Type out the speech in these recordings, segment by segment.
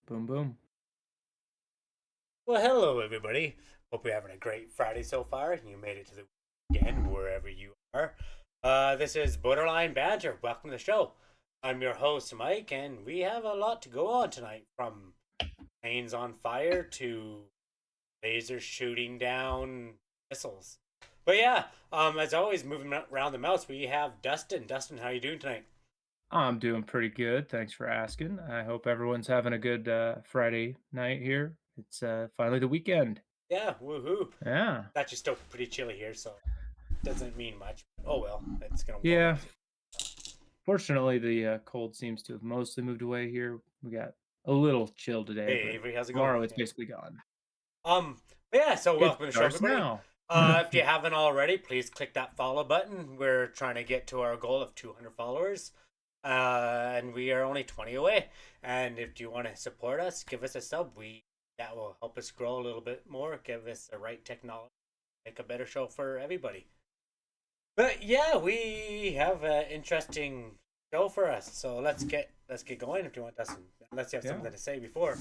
Boom, boom. Well, hello, everybody. Hope you're having a great Friday so far and you made it to the weekend wherever you are. This is Borderline Banter. Welcome to the show. I'm your host, Mike, and we have a lot to go on tonight from planes on fire to lasers shooting down missiles. But yeah, as always, moving around the mouse, we have Dustin. Dustin, how you doing tonight? I'm doing pretty good. Thanks for asking. I hope everyone's having a good Friday night here. It's finally the weekend. Yeah, woohoo. Yeah. It's actually still pretty chilly here, so it doesn't mean much. Oh well, it's gonna warm up Yeah. soon. Fortunately, the cold seems to have mostly moved away here. We got a little chill today, Hey, but Avery, how's it going? tomorrow it's basically gone. But yeah, so It welcome to the show, starts everybody. now. If you haven't already, please click that follow button. We're trying to get to our goal of 200 followers, and we are only 20 away. And if you want to support us, give us a sub. That will help us grow a little bit more. Give us the right technology, make a better show for everybody. But yeah, we have an interesting show for us. So let's get going. If you want, Dustin, unless you have Yeah. something to say before.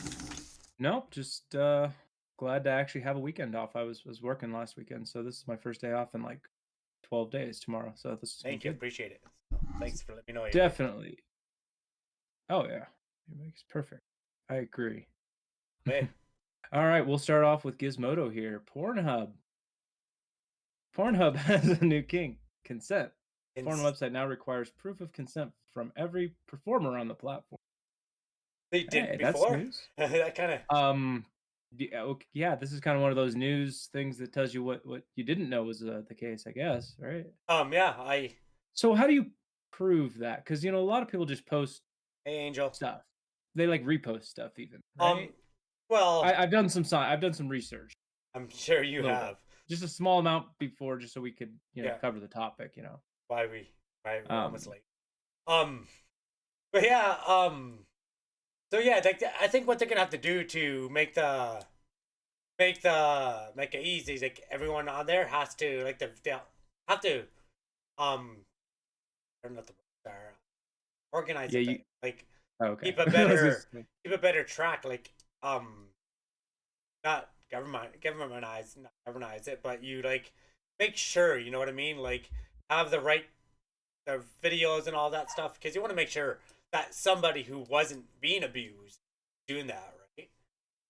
Nope. Just glad to actually have a weekend off. I was working last weekend, so this is my first day off in like 12 days tomorrow. So this is gonna Thank be you, good. appreciate it. So, thanks for letting me know, Avery. Definitely. Oh yeah. It makes perfect. I agree. Hey. All right, we'll start off with Gizmodo here. Pornhub. Pornhub has a new king, consent. Porn website now requires proof of consent from every performer on the platform. They didn't Hey, that's before. news. That kind of. Yeah, this is kind of one of those news things that tells you what you didn't know was the case, I guess, right? Yeah. I. So how do you prove that? Because a lot of people just post Hey, Angel. stuff. They like repost stuff, even, Um. right? Well, I've done some research. I'm sure you Little bit. have. Just a small amount before, just so we could, Yeah. cover the topic. Why we? Why we're almost Um, late. Um. But yeah. So yeah, I think what they're gonna have to do to make it easy is like everyone on there has to they'll have to um I don't know what the words are, organize yeah, it you better. Like okay. keep a I was gonna better say, keep a better track. Like not governmentize not governize it, but you like make sure you know what I mean. Like have the videos and all that stuff because you want to make sure that somebody who wasn't being abused doing that right.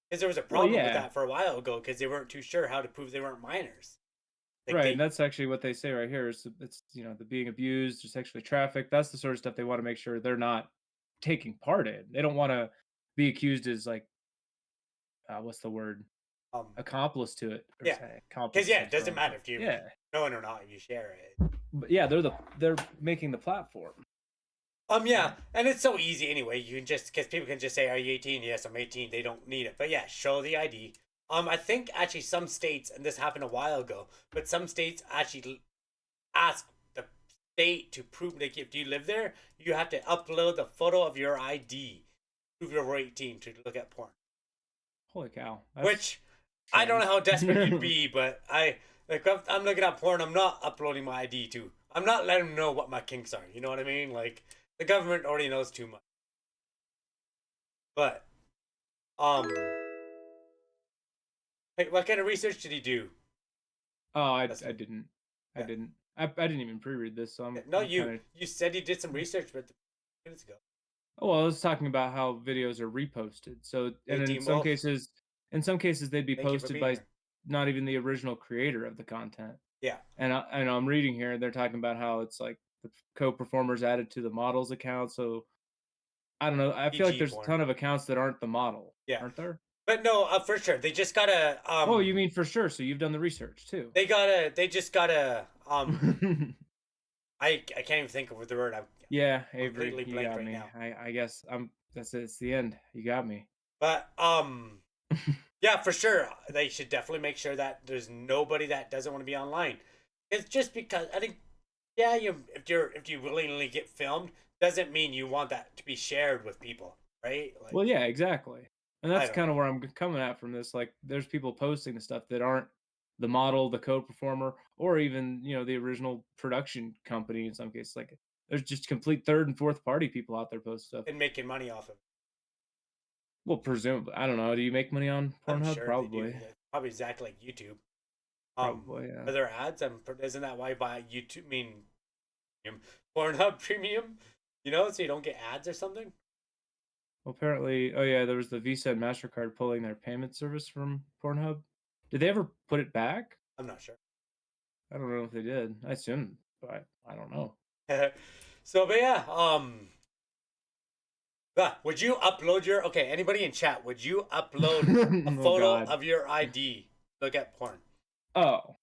Because there was a well, problem with yeah, that for a while ago because they weren't too sure how to prove they weren't minors. Like right, and that's actually what they say right here. Is it's the being abused or sexually trafficked. That's the sort of stuff they want to make sure they're not taking part in. They don't want to be accused as like what's the word, um accomplice to it, or yeah, say because accomplice is yeah, so it doesn't strong, matter but if you yeah, know it or not if you share it. but yeah, they're making the platform. Yeah, and it's so easy anyway. You can just because people can just say, "Are you 18?" Yes, I'm 18. They don't need it, but yeah, show the ID. I think actually some states, and this happened a while ago, but some states actually ask the state to prove like if you live there, you have to upload the photo of your ID, prove you're 18 to look at porn. Holy cow, that's Which I don't know strange. how desperate you'd be, but I like if I'm looking at porn. I'm not uploading my ID to. I'm not letting them know what my kinks are. You know what I mean? Like the government already knows too much. But hey, what kind of research did he do? Oh, I Dustin? didn't. I Yeah. didn't. I didn't even pre-read this, so No, I'm kind of. you said you did some research, but minutes ago. Oh, well, I was talking about how videos are reposted. So, Hey, and Team Wolf. in some cases, they'd be Thank you for posted being by here. not even the original creator of the content. Yeah. And I'm reading here, they're talking about how it's like the co-performers added to the model's account. So I don't know. I feel like PG there's a porn. ton of accounts that aren't the model, Yeah. aren't there? But no, for sure. They just gotta Oh, you mean for sure? So you've done the research too? they just gotta I can't even think of the word. I'm Yeah, Avery, completely you blank got right me. now. I guess I'm. That's it. It's the end. You got me. But yeah, for sure. They should definitely make sure that there's nobody that doesn't want to be online. It's just because I think yeah, if you willingly get filmed, doesn't mean you want that to be shared with people, right? Like Well, yeah, exactly. And I that's don't kind of know. where I'm coming at from this. Like, there's people posting the stuff that aren't the model, the co-performer, or even the original production company. In some cases, like there's just complete third and fourth party people out there post stuff. And making money off of it. Well, presumably, I don't know. Do you make money on I'm Pornhub? sure they do. Probably. It's probably exactly like YouTube. Probably, yeah. Are there ads? Isn't that why you buy YouTube? I mean, Pornhub Premium. So you don't get ads or something. Well, apparently, oh yeah, there was the Visa and MasterCard pulling their payment service from Pornhub. Did they ever put it back? I'm not sure. I don't know if they did. I assume, but I don't know. So, but yeah, would you upload your anybody in chat, would you upload a Oh, photo God. of your ID? Look at porn. Oh.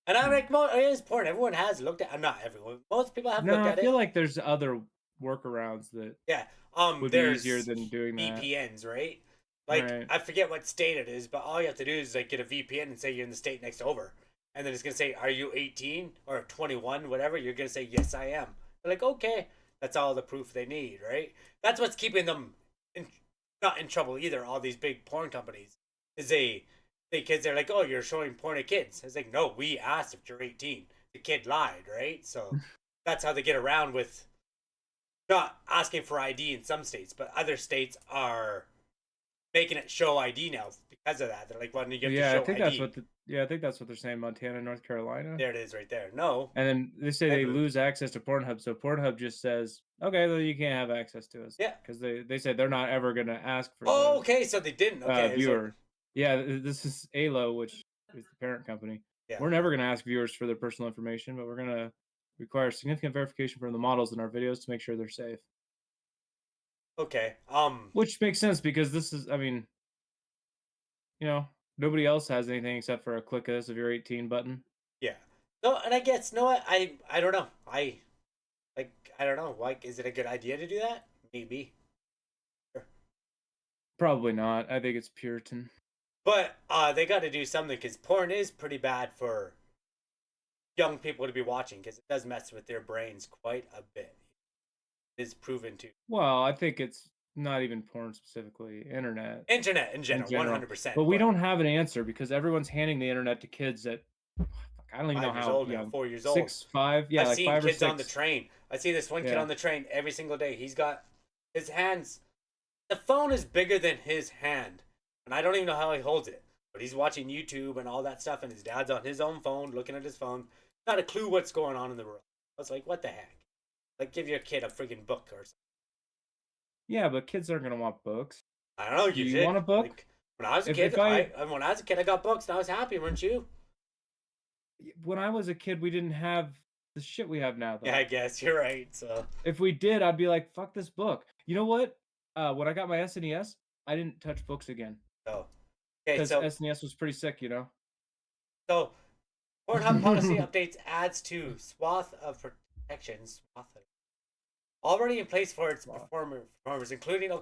And I'm like, it is porn. Everyone has looked at not everyone. Most people have No, looked I at feel it. like there's other workarounds that would be there's easier than doing that. VPNs, right? Like Right. I forget what state it is, but all you have to do is like get a VPN and say you're in the state next over. And then it's gonna say, are you 18 or 21, whatever? You're gonna say, yes, I am. They're like, okay, that's all the proof they need, right? That's what's keeping them not in trouble either. All these big porn companies is kids. They're like, oh, you're showing porn to kids. It's like, no, we asked if you're 18. The kid lied, right? So that's how they get around with not asking for ID in some states, but other states are making it show ID now because of that. They're like, well, you have to show I think ID. I think that's what they're saying. Montana, North Carolina. There it is, right there. No, and then they say they lose access to Pornhub, so Pornhub just says, okay, well, you can't have access to us. Yeah, because they said they're not ever going to ask for. Okay, so they didn't. Okay, viewer. Like, yeah, this is ALO, which is the parent company. Yeah. We're never going to ask viewers for their personal information, but we're going to require significant verification from the models in our videos to make sure they're safe. Okay. Which makes sense because this is, I mean, nobody else has anything except for a click of this if you're 18 button. Yeah. No, and I guess I don't know. I don't know. Like, is it a good idea to do that? Maybe. Sure. Probably not. I think it's Puritan. But they got to do something because porn is pretty bad for young people to be watching because it does mess with their brains quite a bit. It is proven to. Well, I think it's not even porn specifically, internet in general 100%. But we don't have an answer because everyone's handing the internet to kids at I don't even know how old 4 years old, 6, 5. Yeah, I've like seen 5 kids or 6 on the train. I see this one kid on the train every single day. He's got his hands, the phone is bigger than his hand, and I don't even know how he holds it, but he's watching YouTube and all that stuff, and his dad's on his own phone looking at his phone, not a clue what's going on in the world. I was like, what the heck? Like, give your kid a friggin' book or something. Yeah, but kids aren't gonna want books. I don't know. You want a book? Like, when I was a kid, when I was a kid, I got books and I was happy, weren't you? When I was a kid, we didn't have the shit we have now, though. Yeah, I guess you're right. So if we did, I'd be like, fuck this book. You know what? When I got my SNES, I didn't touch books again. Oh. Okay, because SNES was pretty sick, So, Pornhub policy updates adds to swath of protections already in place for its performers, including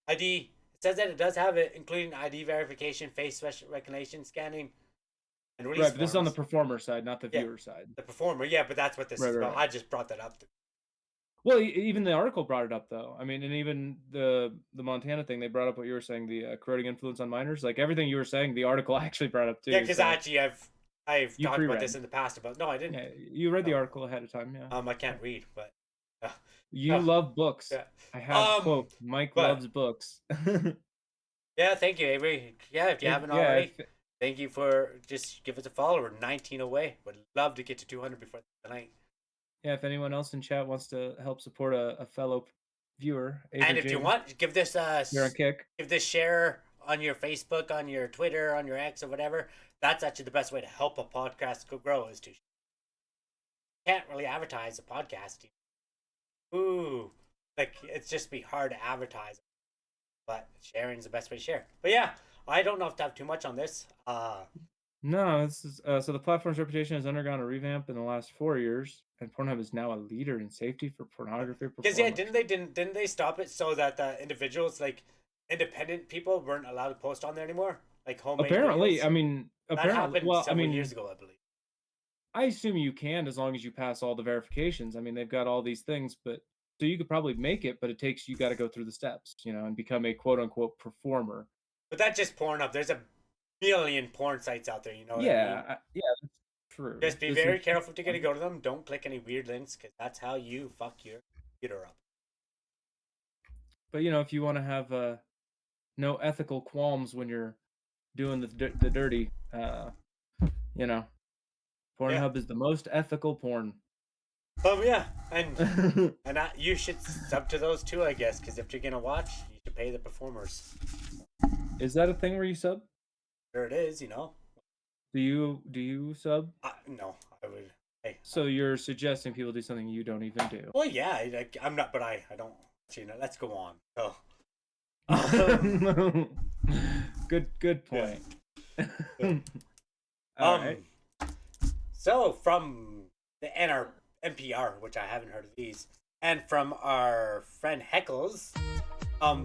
ID. It says that it does have it, including ID verification, face recognition, scanning, and release. Right, but this is on the performer side, not the viewer side. The performer, but that's what this is about. I just brought that up. Well, even the article brought it up, though. I mean, and even the Montana thing, they brought up what you were saying, the corroding influence on minors. Like everything you were saying, the article actually brought up too. Yeah, because actually, I've talked about this in the past. No, I didn't. Yeah, you read the article ahead of time. Yeah. I can't read, but you love books. Yeah. I have quote. Mike loves books. Yeah, thank you, Avery. Yeah, if you haven't already, thank you for just give us a follow. We're 19 away. Would love to get to 200 before tonight. Yeah, if anyone else in chat wants to help support a fellow viewer, and if you want, give this you're on kick. Give this share on your Facebook, on your Twitter, on your X, or whatever. That's actually the best way to help a podcast grow is to. Can't really advertise a podcast. Ooh, like it's just be hard to advertise. But sharing's the best way to share. But yeah, I don't know if to have too much on this. No, this is so the platform's reputation has undergone a revamp in the last 4 years, and Pornhub is now a leader in safety for pornography performers. Because didn't they stop it so that the individuals, like independent people, weren't allowed to post on there anymore, like homemade. Apparently, videos? I mean, that happened several years ago, I believe. I assume you can as long as you pass all the verifications. I mean, they've got all these things, but so you could probably make it, but you got to go through the steps, and become a quote unquote performer. But that's just Pornhub. There's a million porn sites out there, what I mean? Yeah, that's true. Just be very careful to go to them. Don't click any weird links because that's how you fuck your computer up. But if you want to have no ethical qualms when you're doing the dirty. You know, Yeah. Pornhub is the most ethical porn. Yeah, and you should sub to those too, I guess, because if you're gonna watch, you should pay the performers. Is that a thing where you sub? There it is, you know. Do you sub? No, I would. Hey. So you're suggesting people do something you don't even do? Well, yeah, I'm not, but I don't. You know, let's go on. So. Good point. Yeah. All right. So from the NPR, which I haven't heard of these, and from our friend Heckles, oh,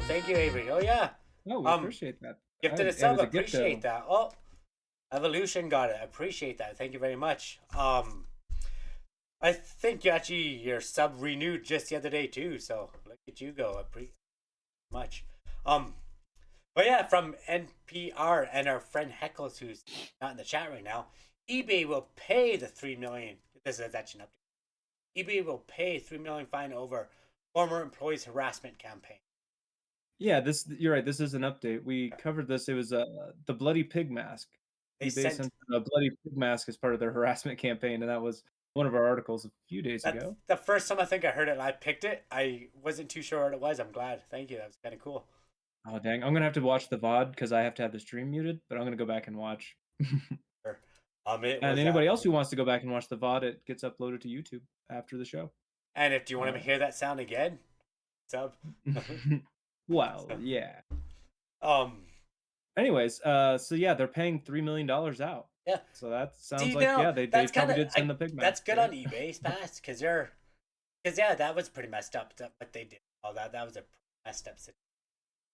thank you, Avery. Oh yeah. No, we appreciate that. Gifted a sub, appreciate that. Oh, Evolution got it. Appreciate that. Thank you very much. I think your sub renewed just the other day too. So look at you go. Much. But yeah, from NPR and our friend Heckles, who's not in the chat right now, eBay will pay the $3 million. This is actually an update. eBay will pay $3 million fine over former employees' harassment campaign. Yeah, you're right. This is an update. We covered this. It was the bloody pig mask. eBay sent a bloody pig mask as part of their harassment campaign, and that was one of our articles a few days ago. The first time I think I heard it and I picked it, I wasn't too sure what it was. I'm glad. Thank you. That was kind of cool. Oh, dang. I'm going to have to watch the VOD because I have to have the stream muted, but I'm going to go back and watch. Sure. And anybody else who wants to go back and watch the VOD, it gets uploaded to YouTube after the show. And if you want to hear that sound again, sub. Well, yeah. Anyways, so yeah, they're paying $3 million out. Yeah. So that sounds they probably did send the pig mask. That's good on eBay's past because that was pretty messed up. What they did, all that was a messed up situation.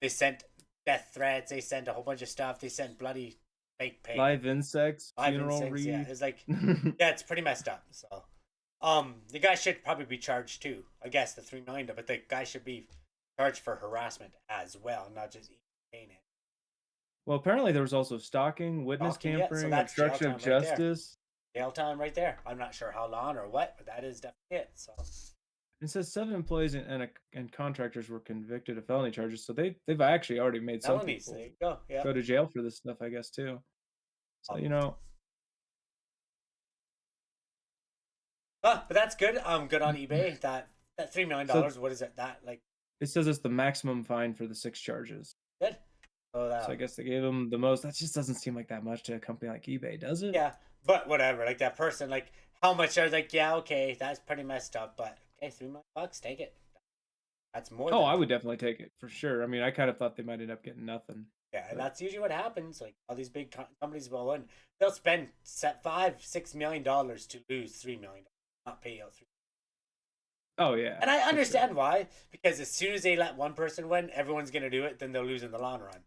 They sent death threats. They sent a whole bunch of stuff. They sent bloody fake pay. Live insects. Funeral wreath. Yeah, it's like it's pretty messed up. So, the guy should probably be charged too. I guess the $3 million, but the guy should be charged for harassment as well, not just paying it. Well, apparently there was also stalking, witness tampering, obstruction of justice. Jail time right there. I'm not sure how long or what, but that is definitely it. So. It says 7 employees and contractors were convicted of felony charges, so they've actually already made some people there you go to jail for this stuff, I guess, too. So but that's good. Good on eBay. That $3 million. What is it? That like? It says it's the maximum fine for the 6 charges. Good. So I guess they gave them the most. That just doesn't seem like that much to a company like eBay, does it? Yeah, but whatever. Like that person, like how much are like? Yeah, okay, that's pretty messed up, but. Okay, $3 million, take it. That's more. I would definitely take it for sure. I mean, I kind of thought they might end up getting nothing. Yeah, and that's usually what happens. Like all these big companies will win. They'll spend $5-6 million to lose $3 million, not pay out $3 million. Oh yeah. And I understand why, because as soon as they let one person win, everyone's gonna do it. Then they'll lose in the long run.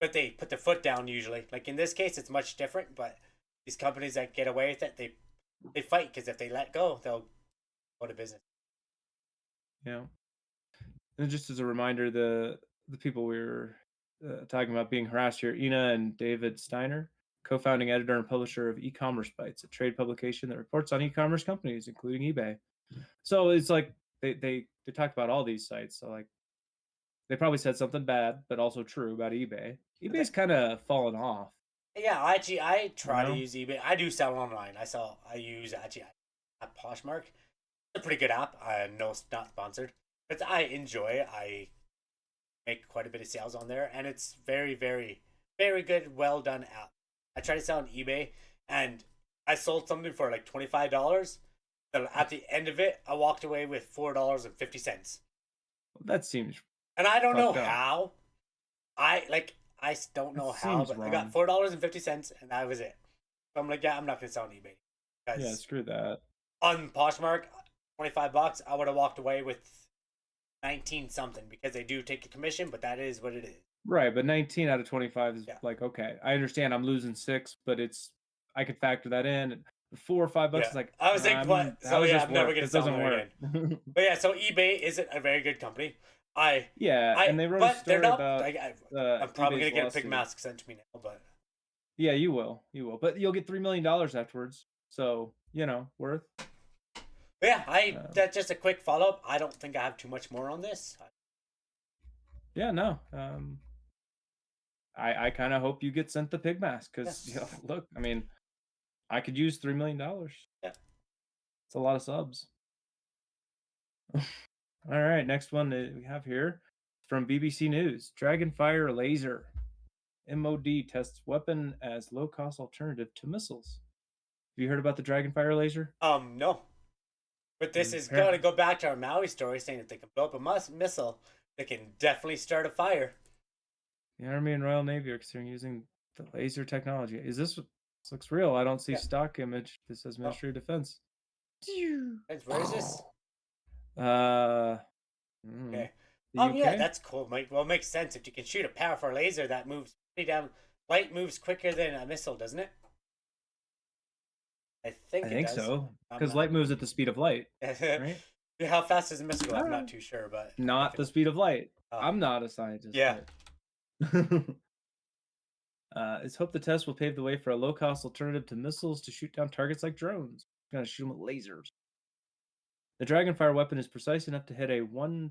But they put their foot down usually. Like in this case, it's much different. But these companies that get away with it, they fight because if they let go, they'll go to business. Yeah. And just as a reminder, the people we were talking about being harassed here, Ina and David Steiner, co-founding editor and publisher of E-Commerce Bytes, a trade publication that reports on e-commerce companies, including eBay. So it's like they talk about all these sites. So like they probably said something bad, but also true about eBay. eBay's kind of fallen off. Yeah, I try to use eBay. I do sell online. I use at Poshmark. It's a pretty good app. No, it's not sponsored, but I enjoy it. I make quite a bit of sales on there, and it's very, very, very good, well done app. I tried to sell on eBay, and I sold something for like $25. At the end of it, I walked away with $4.50. That seems. And I don't know how. I don't know how, but wrong. I got $4.50, and that was it. So I'm like, yeah, I'm not gonna sell on eBay. Yeah, screw that. On Poshmark, $25, I would have walked away with 19 something because they do take a commission, but that is what it is. Right, but 19 out of 25 is like, okay, I understand I'm losing 6, but I could factor that in. $4 or $5 is like, I was like, what? So yeah, I'm never gonna sell them again. But yeah, so eBay isn't a very good company. And they wrote a story about. I'm probably gonna get a pig mask sent to me now, but yeah, you will, but you'll get $3 million afterwards. So worth. Yeah, that's just a quick follow up. I don't think I have too much more on this. Yeah, no. I kind of hope you get sent the pig mask because look, I mean, I could use $3 million. Yeah. It's a lot of subs. All right, next one that we have here from BBC News: DragonFire laser. MOD tests weapon as low-cost alternative to missiles. Have you heard about the DragonFire laser? No. But this is going to go back to our Maui story, saying that they can blow up a missile, they can definitely start a fire. The Army and Royal Navy are considering using the laser technology. This looks real? I don't see stock image. This says Ministry of Defense. Where is this? Okay. Yeah, that's cool, Mike. Well, it makes sense if you can shoot a powerful laser that moves pretty damn. Light moves quicker than a missile, doesn't it? I think so. Because light moves at the speed of light. Right? How fast does a missile go? I'm not too sure, but not the speed of light. I'm not a scientist. Yeah. It's hoped the test will pave the way for a low-cost alternative to missiles to shoot down targets like drones. Gonna shoot them with lasers. The DragonFire weapon is precise enough to hit a 1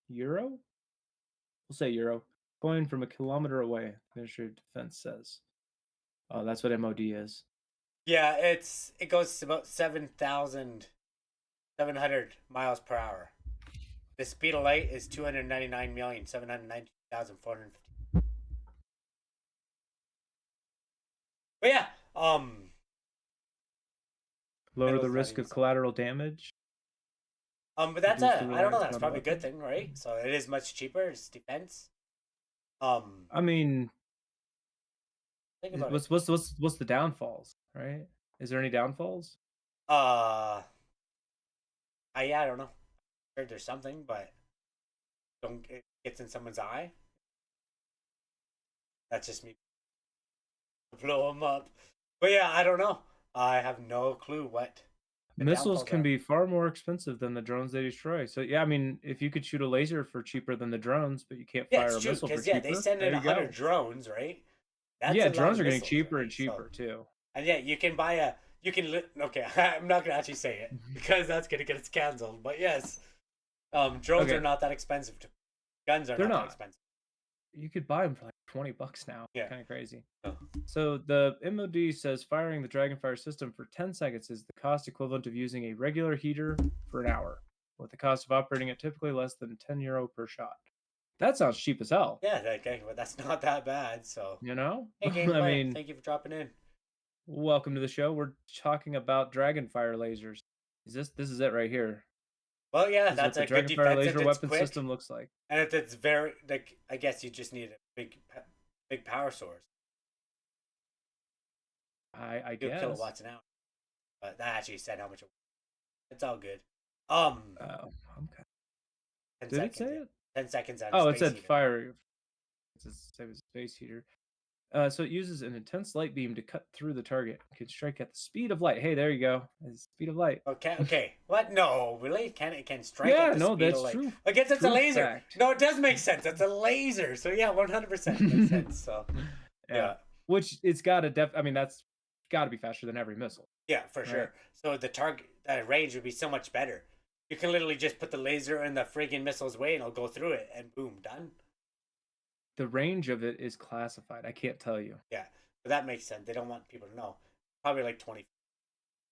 euro? We'll say euro. Going from a kilometer away, Ministry of Defense says. Oh, that's what MOD is. Yeah, it goes to about 7,700 miles per hour. The speed of light is 299,790,450. But yeah, lower the risk of collateral damage. But that's I don't know. That's probably a good thing, right? So it is much cheaper. It's defense. I mean, what's the downfalls, right? Is there any downfalls? Yeah, I don't know. I heard there's something, but it gets in someone's eye. That's just me. Blow them up. But yeah, I don't know. I have no clue what. Missiles can be far more expensive than the drones they destroy. So yeah, I mean, if you could shoot a laser for cheaper than the drones, but you can't fire a missile for cheaper. They send in 100 drones, right? That's drones are getting cheaper and cheaper too. And yeah, you can buy okay, I'm not gonna actually say it because that's gonna get us canceled. But yes, drones are not that expensive. Guns are not that expensive. You could buy them for like $20 now. Yeah. Kind of crazy. Oh. So the MOD says firing the DragonFire system for 10 seconds is the cost equivalent of using a regular heater for an hour, with the cost of operating it typically less than €10 per shot. That sounds cheap as hell. Yeah, okay, well, that's not that bad. So you know, hey, I mean, thank you for dropping in. Welcome to the show. We're talking about DragonFire lasers. This is it right here? Well, yeah, that's a good defensive laser weapon system looks like. And if it's very like, I guess you just need a big power source. I guess kilowatts an hour, but that actually said how much. It's all good. Okay. Did it say it? 10 seconds out. Oh, it said fire. It's the same as a space heater. So it uses an intense light beam to cut through the target. It can strike at the speed of light. Hey, there you go. The speed of light. Okay. What? No, really? It can strike at the speed of light. True. I guess it's a laser. Fact. No, it does make sense. It's a laser. So yeah, 100% makes sense. So yeah. Which it's got to I mean, that's got to be faster than every missile. Yeah, for sure. So the target range would be so much better. You can literally just put the laser in the friggin' missile's way and it'll go through it and boom, done. The range of it is classified. I can't tell you. Yeah, but that makes sense. They don't want people to know. Probably like 20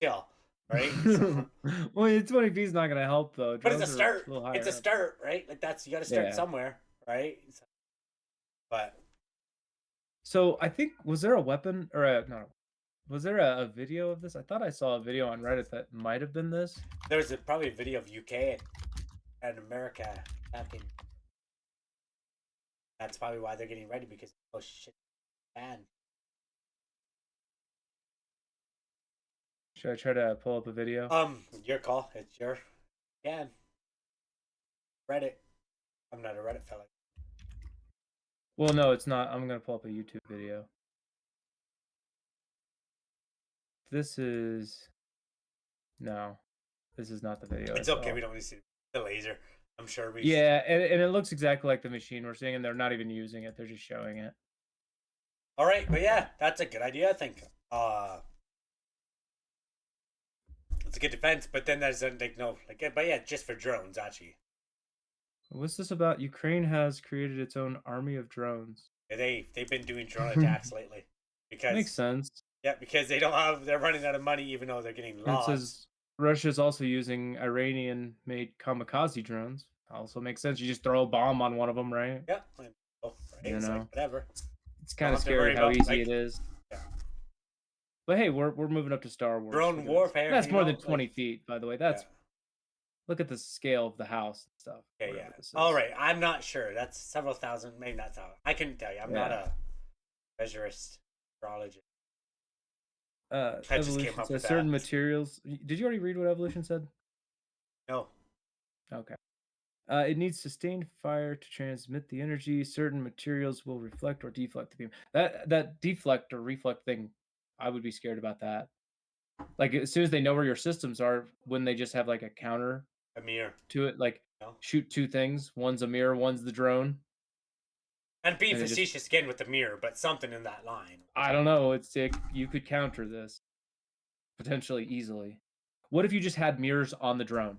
still, right? So, well, 20 feet is not going to help though. But it's a start. It's a start, right? Like you got to start somewhere, right? But so I think was there a weapon or was there a video of this? I thought I saw a video on Reddit that might have been this. There's probably a video of UK and America back in. That's probably why they're getting ready because oh shit, man. Should I try to pull up a video? Your call. It's your Reddit. I'm not a Reddit fella. Well, no, it's not. I'm gonna pull up a YouTube video. This is not the video. It's okay. We don't need to see the laser. I'm sure we. Yeah, and it looks exactly like the machine we're seeing, and they're not even using it; they're just showing it. All right, but yeah, that's a good idea. I think. It's a good defense, but then there's but yeah, just for drones actually. What's this about? Ukraine has created its own army of drones. They've been doing drone attacks lately Makes because sense. because they're running out of money even though they're getting And it lots. says Russia's also using Iranian-made kamikaze drones. Also makes sense. You just throw a bomb on one of them, right? Yeah, right. You It's like know, whatever. it's Don't kind of have to worry scary how about easy like it is. yeah. But hey, we're moving up to Star Wars. Drone Look at this. warfare. That's You more know, than 20 feet, by the way. yeah. That's look at the scale of the house and stuff. Okay, Whatever yeah. this is. All right, I'm not sure. That's several thousand, maybe not thousand. I couldn't tell you. I'm not a measurist, astrologist. I just came Evolution up with says that. certain materials. Did you already read what evolution said? No. Okay. It needs sustained fire to transmit the energy. Certain materials will reflect or deflect the beam. That deflect or reflect thing, I would be scared about that. Like as soon as they know where your systems are, when they just have like a counter A mirror. to it, like No. shoot two things. One's a mirror, one's the drone. And being And it just facetious again with the mirror, but something in that line. I don't know. You could counter this potentially easily. What if you just had mirrors on the drone?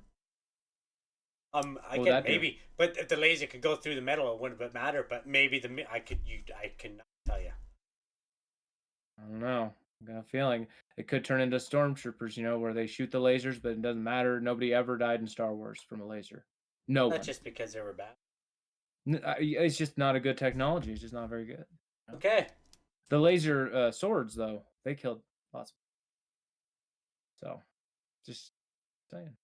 I What would get that do? maybe, but if the laser could go through the metal, it wouldn't matter. But maybe I cannot tell you. I don't know. I got a feeling it could turn into stormtroopers, where they shoot the lasers, but it doesn't matter. Nobody ever died in Star Wars from a laser. No Not one. just because they were bad. It's just not a good technology. It's just not very good. Okay. The laser swords, though, they killed lots of people. So, just saying.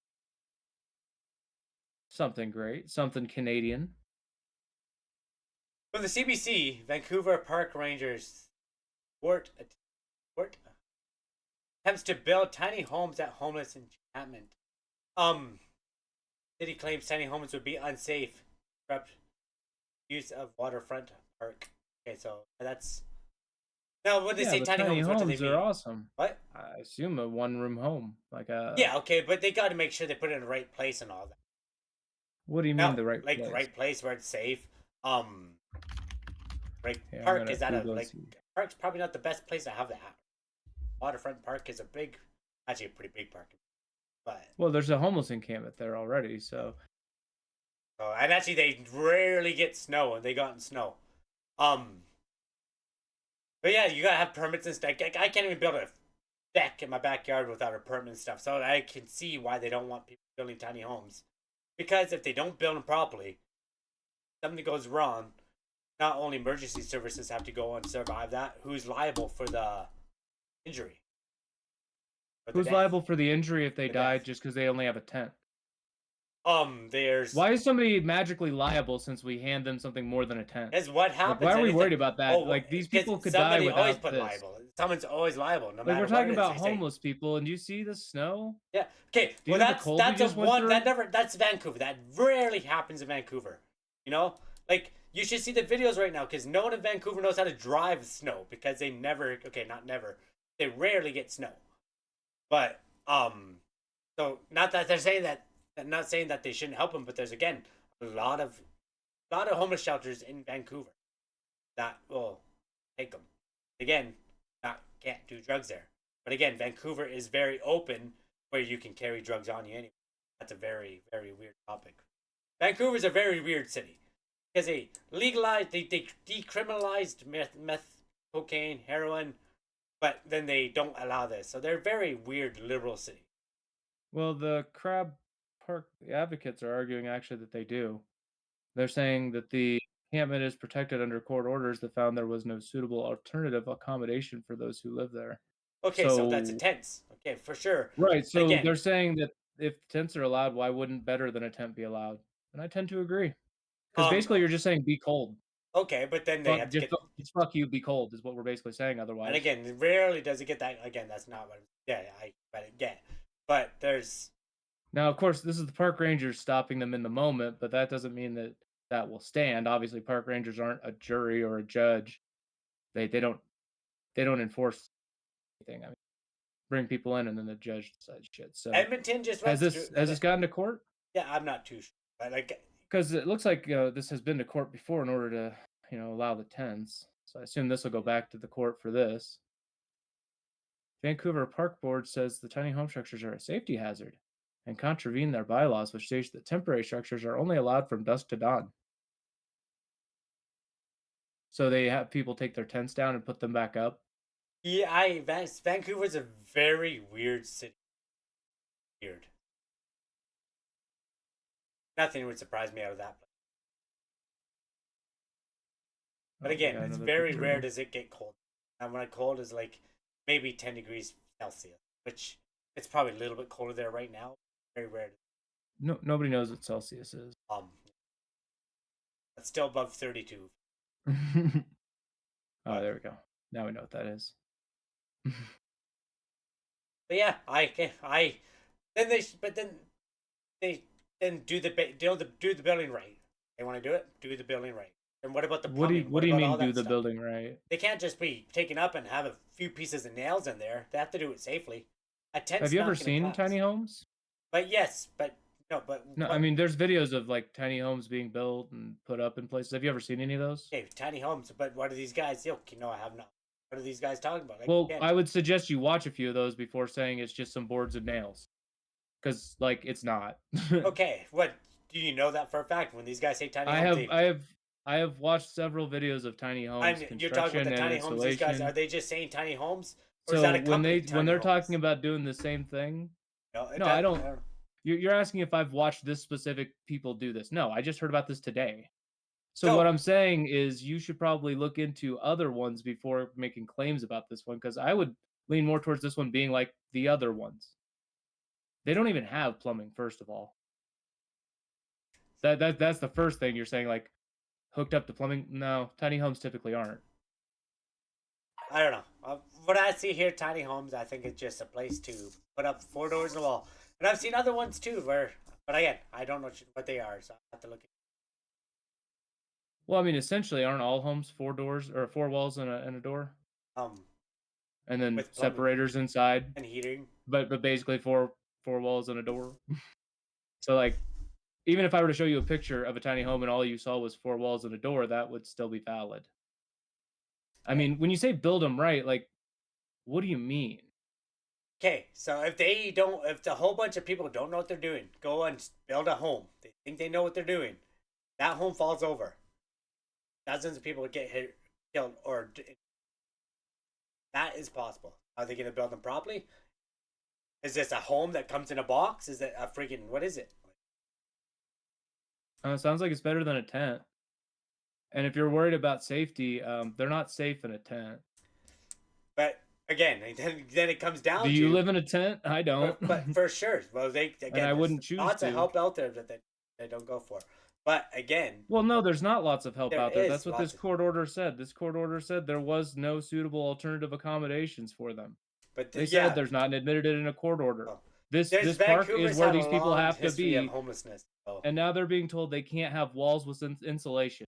Something great. Something Canadian. From the CBC, Vancouver Park Rangers Wart attempts to build tiny homes at homeless encampment. City claims tiny homes would be unsafe. Corrupt use of waterfront park. Okay, so that's now when they say The tiny homes, what do they homes mean? are awesome. What? I assume a one-room home, like a. Yeah, okay, but they got to make sure they put it in the right place and all that. What do you mean Now, the right like place? right place where it's safe. Right Yeah, park is that a Google like park's probably not the best place to have that. Waterfront park is actually a pretty big park, but well, there's a homeless encampment there already, so. Oh, and actually, they rarely get snow, and they gotten snow. But yeah, you gotta have permits and stuff. I can't even build a deck in my backyard without a permit and stuff. So I can see why they don't want people building tiny homes, because if they don't build them properly, something goes wrong. Not only emergency services have to go and survive that. Who's liable for the injury? Who's liable for the injury if they died death. just because they only have a tent? There's Why is somebody magically liable since we hand them something more than a tent? Is what happens. Like, why are we worried about that? Like these people could die somebody always without put this. liable. Someone's always liable, no Like matter we're talking what about homeless people, and do you see the snow? Yeah. Okay. Do you Well, know the cold we that's a just went one through? that's Vancouver. That rarely happens in Vancouver. You know, like you should see the videos right now because no one in Vancouver knows how to drive snow because they never. Okay, not never. They rarely get snow. But so not that they're saying that. Not saying that they shouldn't help them, but there's again a lot of homeless shelters in Vancouver that will take them. Again, can't do drugs there. But again, Vancouver is very open where you can carry drugs on you anyway. That's a very, very weird topic. Vancouver's a very weird city because they decriminalized meth, cocaine, heroin, but then they don't allow this. So they're a very weird liberal city. Well, the Crab Park advocates are arguing actually that they do. They're saying that the encampment is protected under court orders that found there was no suitable alternative accommodation for those who live there. Okay, so that's intense. Okay, for sure. Right. So again, they're saying that if tents are allowed, why wouldn't better than a tent be allowed? And I tend to agree. Because basically you're just saying be cold. Okay, but then they have to get just fuck you, be cold is what we're basically saying otherwise. And again, rarely does it get that. Again, that's not what. But there's now, of course, this is the park rangers stopping them in the moment, but that doesn't mean that that will stand. Obviously, park rangers aren't a jury or a judge. They don't enforce anything. I mean, bring people in and then the judge decides shit. So Edmonton just has this gotten to court? Yeah, I'm not too sure, but because it looks like this has been to court before in order to allow the tents. So I assume this will go back to the court for this. Vancouver Park Board says the tiny home structures are a safety hazard. and contravene their bylaws, which states that temporary structures are only allowed from dusk to dawn. So they have people take their tents down and put them back up. Yeah, Vancouver's a very weird city. Weird. Nothing would surprise me out of that place. But again, it's very rare does it get cold. And when it cold is like maybe 10 degrees Celsius, which it's probably a little bit colder there right now. Very rare. No, nobody knows what Celsius is. It's still above 32. Oh, there we go. Now we know what that is. But yeah, then do the building right. They want to do it, do the building right. And what about the plumbing? What do you mean do the building right? They can't just be taken up and have a few pieces of nails in there. They have to do it safely. Have you ever seen tiny homes? But yes, but no, I mean, there's videos of like tiny homes being built and put up in places. Have you ever seen any of those? Okay, tiny homes. But what are these guys? I have not. What are these guys talking about? Well, I would suggest you watch a few of those before saying it's just some boards and nails, because like it's not. Okay, what do you know that for a fact? When these guys say tiny homes, I have watched several videos of tiny homes. You're talking about the tiny homes. These guys, are they just saying tiny homes? Or so is that a company, when they're talking about doing the same thing, no, I don't. You're asking if I've watched this specific people do this. No, I just heard about this today. So what I'm saying is you should probably look into other ones before making claims about this one, because I would lean more towards this one being like the other ones. They don't even have plumbing, first of all. That's the first thing you're saying, like hooked up to plumbing. No, tiny homes typically aren't. I don't know. What I see here, tiny homes, I think it's just a place to put up 4 doors in a wall. And I've seen other ones too, but again, I don't know what they are, so I have to look. Well, I mean, essentially, aren't all homes 4 doors or 4 walls and a door? And then separators inside and heating, but basically four walls and a door. So like, even if I were to show you a picture of a tiny home and all you saw was 4 walls and a door, that would still be valid. I mean, when you say build them right, like, what do you mean? Okay, so if the whole bunch of people don't know what they're doing, go and build a home. They think they know what they're doing. That home falls over. Dozens of people get hit, killed, or that is possible. Are they going to build them properly? Is this a home that comes in a box? Is it a freaking, what is it? It sounds like it's better than a tent. And if you're worried about safety, they're not safe in a tent. But again, then it comes down to... Do you live in a tent? I don't. But for sure. Well, and I wouldn't choose lots of help out there that they don't go for. But again... Well, no, there's not lots of help out there. That's what this court order said. This court order said there was no suitable alternative accommodations for them. But they said there's not admitted it in a court order. Oh. This park is where these people have to be. Homelessness. Oh. And now they're being told they can't have walls with insulation.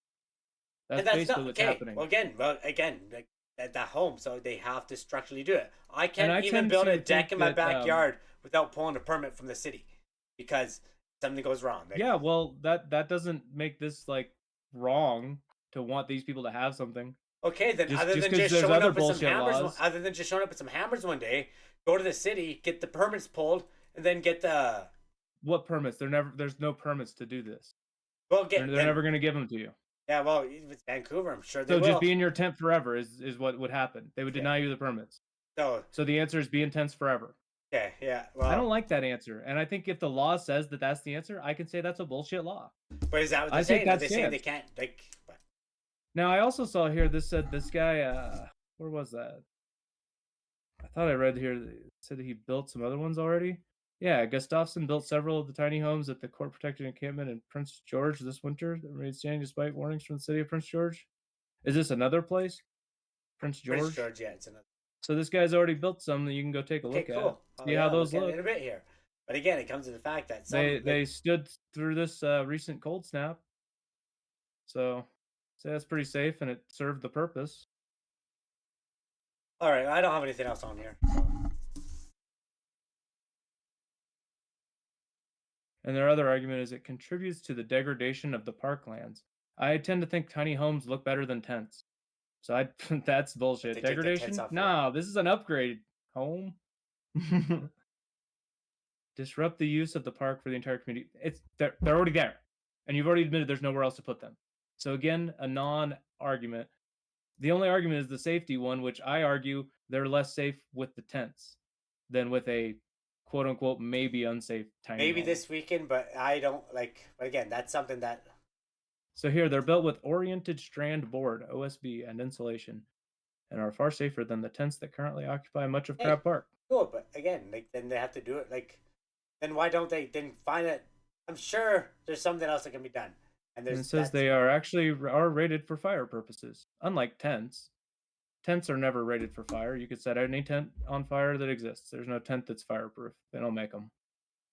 That's basically what's happening. Well, again, at that home, so they have to structurally do it. I can't even build a deck in my backyard without pulling a permit from the city because something goes wrong. Yeah, well, that doesn't make this like wrong to want these people to have something. Okay, then other than just showing up with some hammers one day, go to the city, get the permits pulled, and then get the... What permits? There's no permits to do this. Well, they're never going to give them to you. Yeah, well, it's Vancouver, I'm sure they will. So just be in your tent forever is what would happen. They would deny you the permits. So the answer is be in tents forever. Yeah. Well, I don't like that answer, and I think if the law says that that's the answer, I can say that's a bullshit law. But is that what they're saying? Are they saying they can't like? Now I also saw here this said this guy. Where was that? I thought I read here that it said that he built some other ones already. Yeah, Gustafson built several of the tiny homes at the court-protected encampment in Prince George this winter that remained standing despite warnings from the city of Prince George. Is this another place? Prince George? Prince George, yeah, it's another. So this guy's already built some that you can go take a look at. See how those look. In a bit here. But again, it comes to the fact that they stood through this recent cold snap. So that's pretty safe, and it served the purpose. All right, I don't have anything else on here. And their other argument is it contributes to the degradation of the parklands. I tend to think tiny homes look better than tents. So that's bullshit. Degradation? No, this is an upgrade home. disrupt the use of the park for the entire community. They're already there, and you've already admitted there's nowhere else to put them. So again, a non-argument. The only argument is the safety one, which I argue they're less safe with the tents than with a quote unquote maybe unsafe tiny Maybe home. this weekend, but I don't like. But again, that's something that. So here they're built with oriented strand board, OSB, and insulation, and are far safer than the tents that currently occupy much of Crab Park. Cool, but again, like then they have to do it. Like, then why don't they then find it? I'm sure there's something else that can be done. And it says they are rated for fire purposes, unlike tents. Tents are never rated for fire. You could set any tent on fire that exists. There's no tent that's fireproof. They don't make them.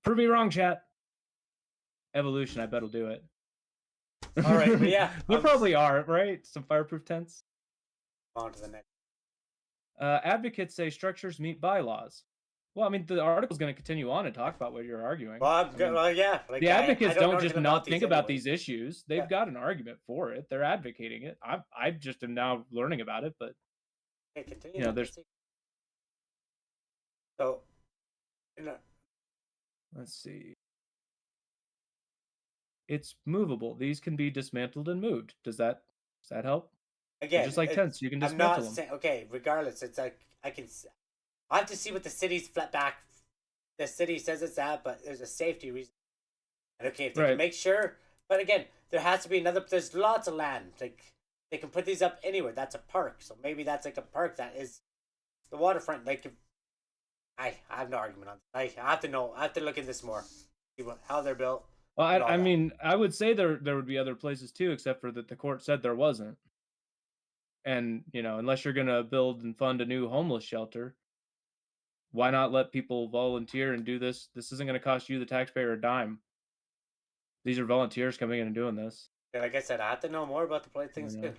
Prove me wrong, chat. Evolution, I bet will do it. All right, but yeah, there probably are, right? Some fireproof tents. On to the next. Advocates say structures meet bylaws. Well, I mean, the article's going to continue on and talk about what you're arguing. Well, yeah. Like, the advocates don't just not think about these issues. They've got an argument for it. They're advocating it. I just am now learning about it, but continue. There's. So, let's see. It's movable. These can be dismantled and moved. Does that help? Again, just like tents, you can dismantle them. Okay, regardless, it's like I have to see what the city's flat back. The city says it's that, but there's a safety reason. And okay, if they can make sure, but again, there has to be another. There's lots of land. Like they can put these up anywhere. That's a park, so maybe that's like a park that is the waterfront. Like I have no argument on. I have to know. I have to look into this more. See how they're built. Well, I mean, I would say there would be other places too, except for that the court said there wasn't. And, unless you're going to build and fund a new homeless shelter, why not let people volunteer and do this? This isn't going to cost you, the taxpayer, a dime. These are volunteers coming in and doing this. Yeah, like I said, I have to know more about the place things too.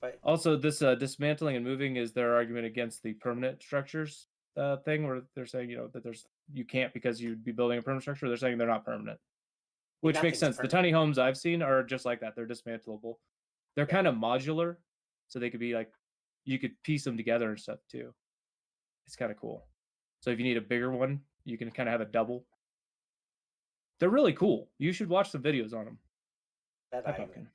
But also, this dismantling and moving is their argument against the permanent structures thing, where they're saying, that you can't because you'd be building a permanent structure. They're saying they're not permanent, which makes sense. The tiny homes I've seen are just like that. They're dismantleable. They're kind of modular. So they could be like, you could piece them together and stuff too. It's kind of cool. So if you need a bigger one, you can kind of have a double. They're really cool. You should watch some videos on them. Pumpkin.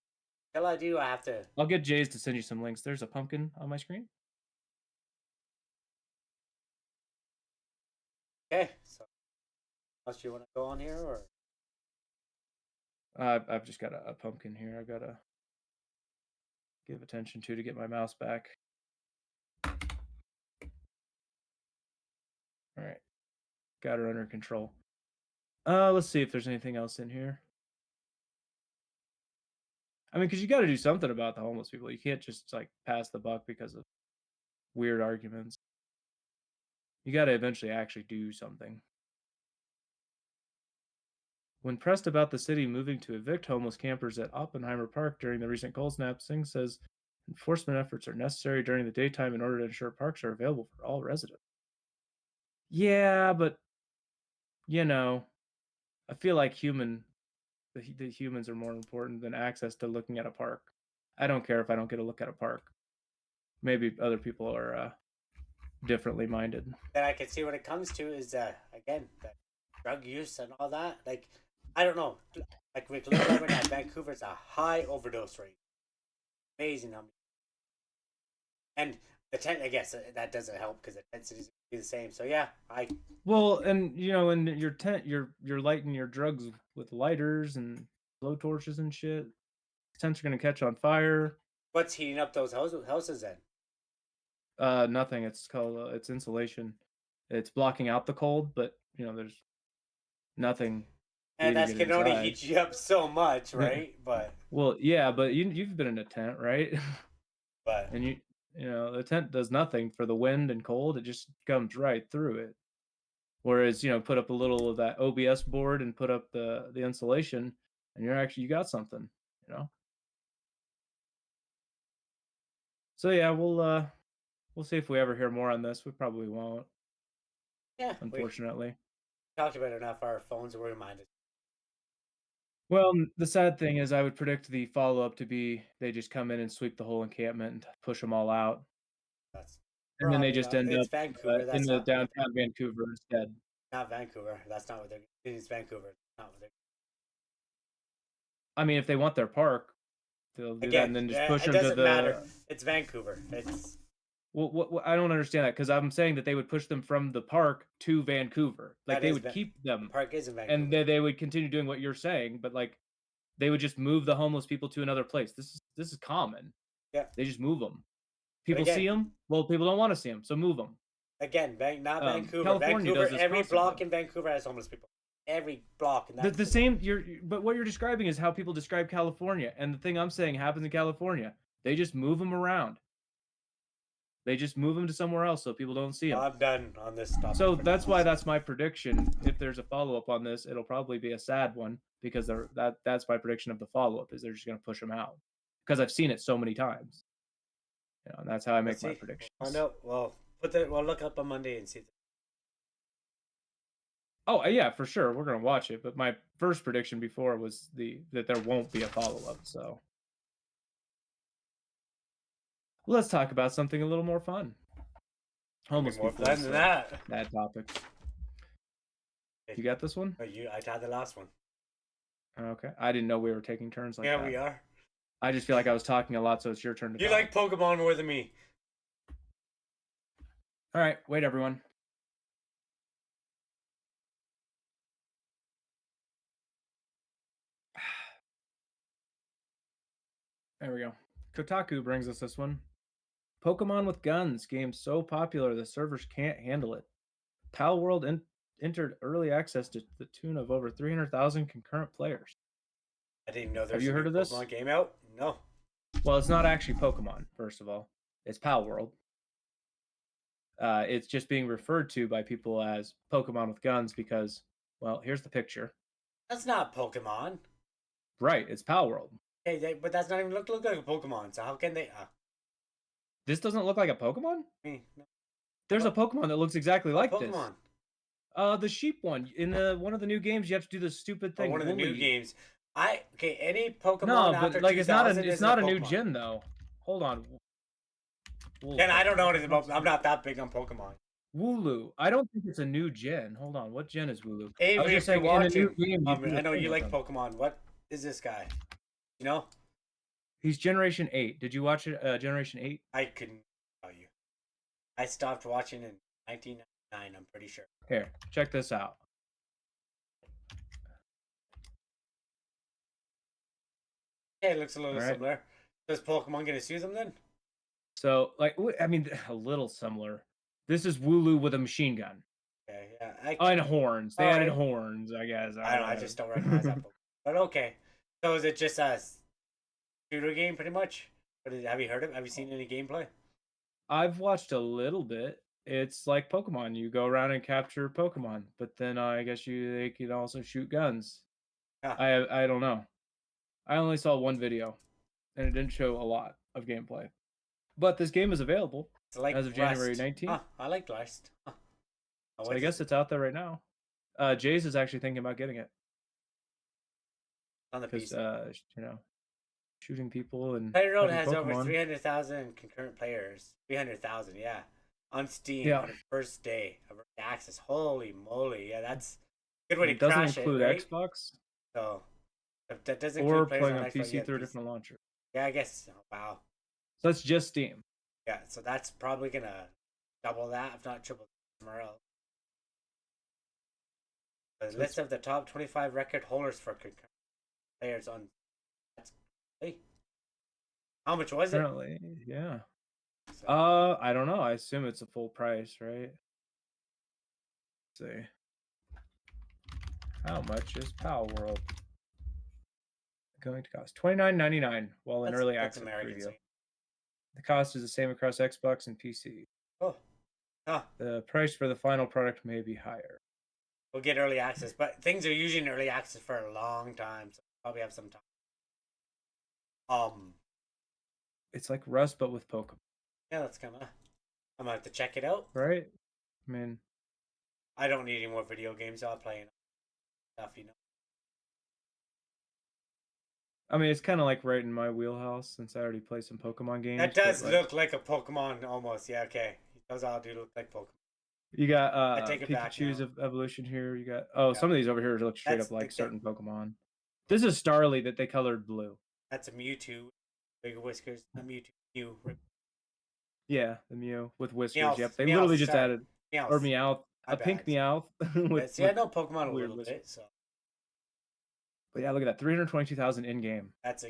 Until I do, I have to. I'll get Jay's to send you some links. There's a pumpkin on my screen. Okay. So, unless you want to go on here, or I've just got a pumpkin here. I've got to give attention to get my mouse back. All right. Got her under control. Let's see if there's anything else in here. I mean, because you got to do something about the homeless people. You can't just like pass the buck because of weird arguments. You got to eventually actually do something. When pressed about the city moving to evict homeless campers at Oppenheimer Park during the recent cold snap, Singh says enforcement efforts are necessary during the daytime in order to ensure parks are available for all residents. Yeah, but I feel like the humans are more important than access to looking at a park. I don't care if I don't get a look at a park. Maybe other people are differently minded. That I can see when it comes to is again the drug use and all that. Like I don't know. Like we look over at Vancouver's a high overdose rate. Amazing how many. And the tent, I guess that doesn't help because the tent cities be the same. So yeah, Well, and in your tent, you're lighting your drugs with lighters and blow torches and shit. Tents are gonna catch on fire. What's heating up those houses then? Nothing. It's called it's insulation. It's blocking out the cold, but there's nothing. And that can only heat you up so much, right? But well, yeah, but you've been in a tent, right? But and the tent does nothing for the wind and cold. It just comes right through it. Whereas put up a little of that OBS board and put up the insulation, and you got something. So yeah, we'll see if we ever hear more on this. We probably won't. Yeah, unfortunately. We talked about it enough. Our phones were reminded. Well, the sad thing is I would predict the follow-up to be they just come in and sweep the whole encampment and push them all out. And then they just end up Vancouver, in the downtown Vancouver instead. Not Vancouver. That's not what they're. It's Vancouver. Not what they're. I mean, if they want their park, they'll do that and then just push it them to doesn't the. matter. It's Vancouver. It's. Well, what I don't understand that because I'm saying that they would push them from the park to Vancouver. Like they would keep them. The park is in Vancouver. And they would continue doing what you're saying, but like they would just move the homeless people to another place. This is common. Yeah. They just move them. People see them. Well, people don't want to see them, so move them. Again, not Vancouver. California Vancouver. does this Every block in Vancouver has homeless people. Every block in that. The same. But what you're describing is how people describe California, and the thing I'm saying happens in California. They just move them around. They just move them to somewhere else so people don't see them. I'm done on this topic. So that's why that's my prediction. If there's a follow-up on this, it'll probably be a sad one because that's my prediction of the follow-up is they're just going to push them out because I've seen it so many times. You know, and that's how I make my predictions. I know. Well, we'll look up on Monday and see. Oh yeah, for sure. We're going to watch it. But my first prediction before was that there won't be a follow-up. So let's talk about something a little more fun. Almost more fun than that. That topic. You got this one? I had the last one. Okay. I didn't know we were taking turns like that. Yeah, we are. I just feel like I was talking a lot, so it's your turn to talk. You like Pokemon more than me. All right. Wait, everyone. There we go. Kotaku brings us this one. Pokemon with guns. Game so popular the servers can't handle it. Palworld entered early access to the tune of over 300,000 concurrent players. I didn't know there's Have you heard of this Pokemon game out? No. Well, it's not actually Pokemon, first of all. It's Palworld. It's just being referred to by people as Pokemon with guns because, well, here's the picture. That's not Pokemon. Right, it's Palworld. Hey, but that's not even look like a Pokemon. So how can they? This doesn't look like a Pokemon? No. There's a Pokemon that looks exactly like this. Pokemon. The sheep one. In one of the new games, you have to do this stupid thing. One of the new games. Any Pokemon. No, but like it's not a new gen though. Hold on. Ken, I don't know anything about. I'm not that big on Pokemon. Wooloo. I don't think it's a new gen. Hold on. What gen is Wooloo? Hey, I was just saying in a new game. I know you like Pokemon. What is this guy? You know? He's Generation 8. Did you watch it? Generation 8? I couldn't tell you. I stopped watching in 1999. I'm pretty sure. Here, check this out. Hey, it looks a little similar. Does Pokemon get to sue them then? So, like, I mean, a little similar. This is Wooloo with a machine gun. Okay, yeah. And horns. They added horns, I guess. I just don't recognize that Pokemon. But okay. So is it just a shooter game, pretty much? Have you heard of it? Have you seen any gameplay? I've watched a little bit. It's like Pokemon. You go around and capture Pokemon, but then I guess they can also shoot guns. Yeah. I don't know. I only saw one video, and it didn't show a lot of gameplay. But this game is available as of January 19th. I like Rust. So I guess it's out there right now. Jace is actually thinking about getting it. On the PC. Shooting people and Palworld has over 300,000 concurrent players. 300,000, yeah. On Steam on its first day of access. Holy moly. Yeah, that's a good way to crash it. It doesn't include Xbox. So, that doesn't include playing on PC through a different launcher. Yeah, I guess. Oh, wow. So that's just Steam. Yeah, so that's probably going to double that, if not triple somewhere else. The list of the top 25 record holders for concurrent players on. How much was it? Apparently, yeah. So. I don't know. I assume it's a full price, right? Let's see. How much is Palworld going to cost? $29.99 while in early access preview. The cost is the same across Xbox and PC. Oh. The price for the final product may be higher. We'll get early access, but things are usually in early access for a long time, so we'll probably have some time. It's like Rust, but with Pokemon. Yeah, that's I'm gonna have to check it out. Right? I mean, I don't need any more video games. I'll play stuff, I mean, it's kind of like right in my wheelhouse since I already play some Pokemon games. That does look like a Pokemon almost. Yeah, okay. Those all do look like Pokemon. You got I take it back Pikachu's now. evolution here. You got Yeah. some of these over here look straight That's up like like that. certain Pokemon. This is Starly that they colored blue. That's a Mewtwo. Big whiskers. Not Mewtwo. Mew. Yeah, the Mew with whiskers. Meowth. Yep, they literally Meowth. just Sorry. added or Meowth. Meowth, My a pink bad. Meowth Yeah, with see, I know Pokemon a weird little whiskers. bit, so But yeah, look at that, 322,000 in game. that's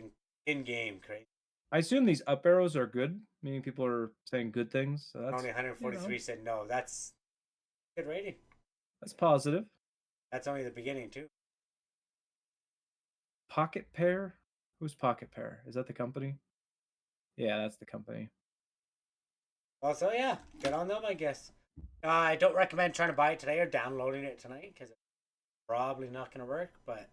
in game, crazy. I assume these up arrows are good, meaning people are saying good things. So that's Only 143 said no. That's good rating. That's positive. That's only the beginning too. Pocket Pair? Who's Pocket Pair? Is that the company? Yeah, that's the company. Well, so yeah, good on them, I guess. I don't recommend trying to buy it today or downloading it tonight because it's probably not going to work. But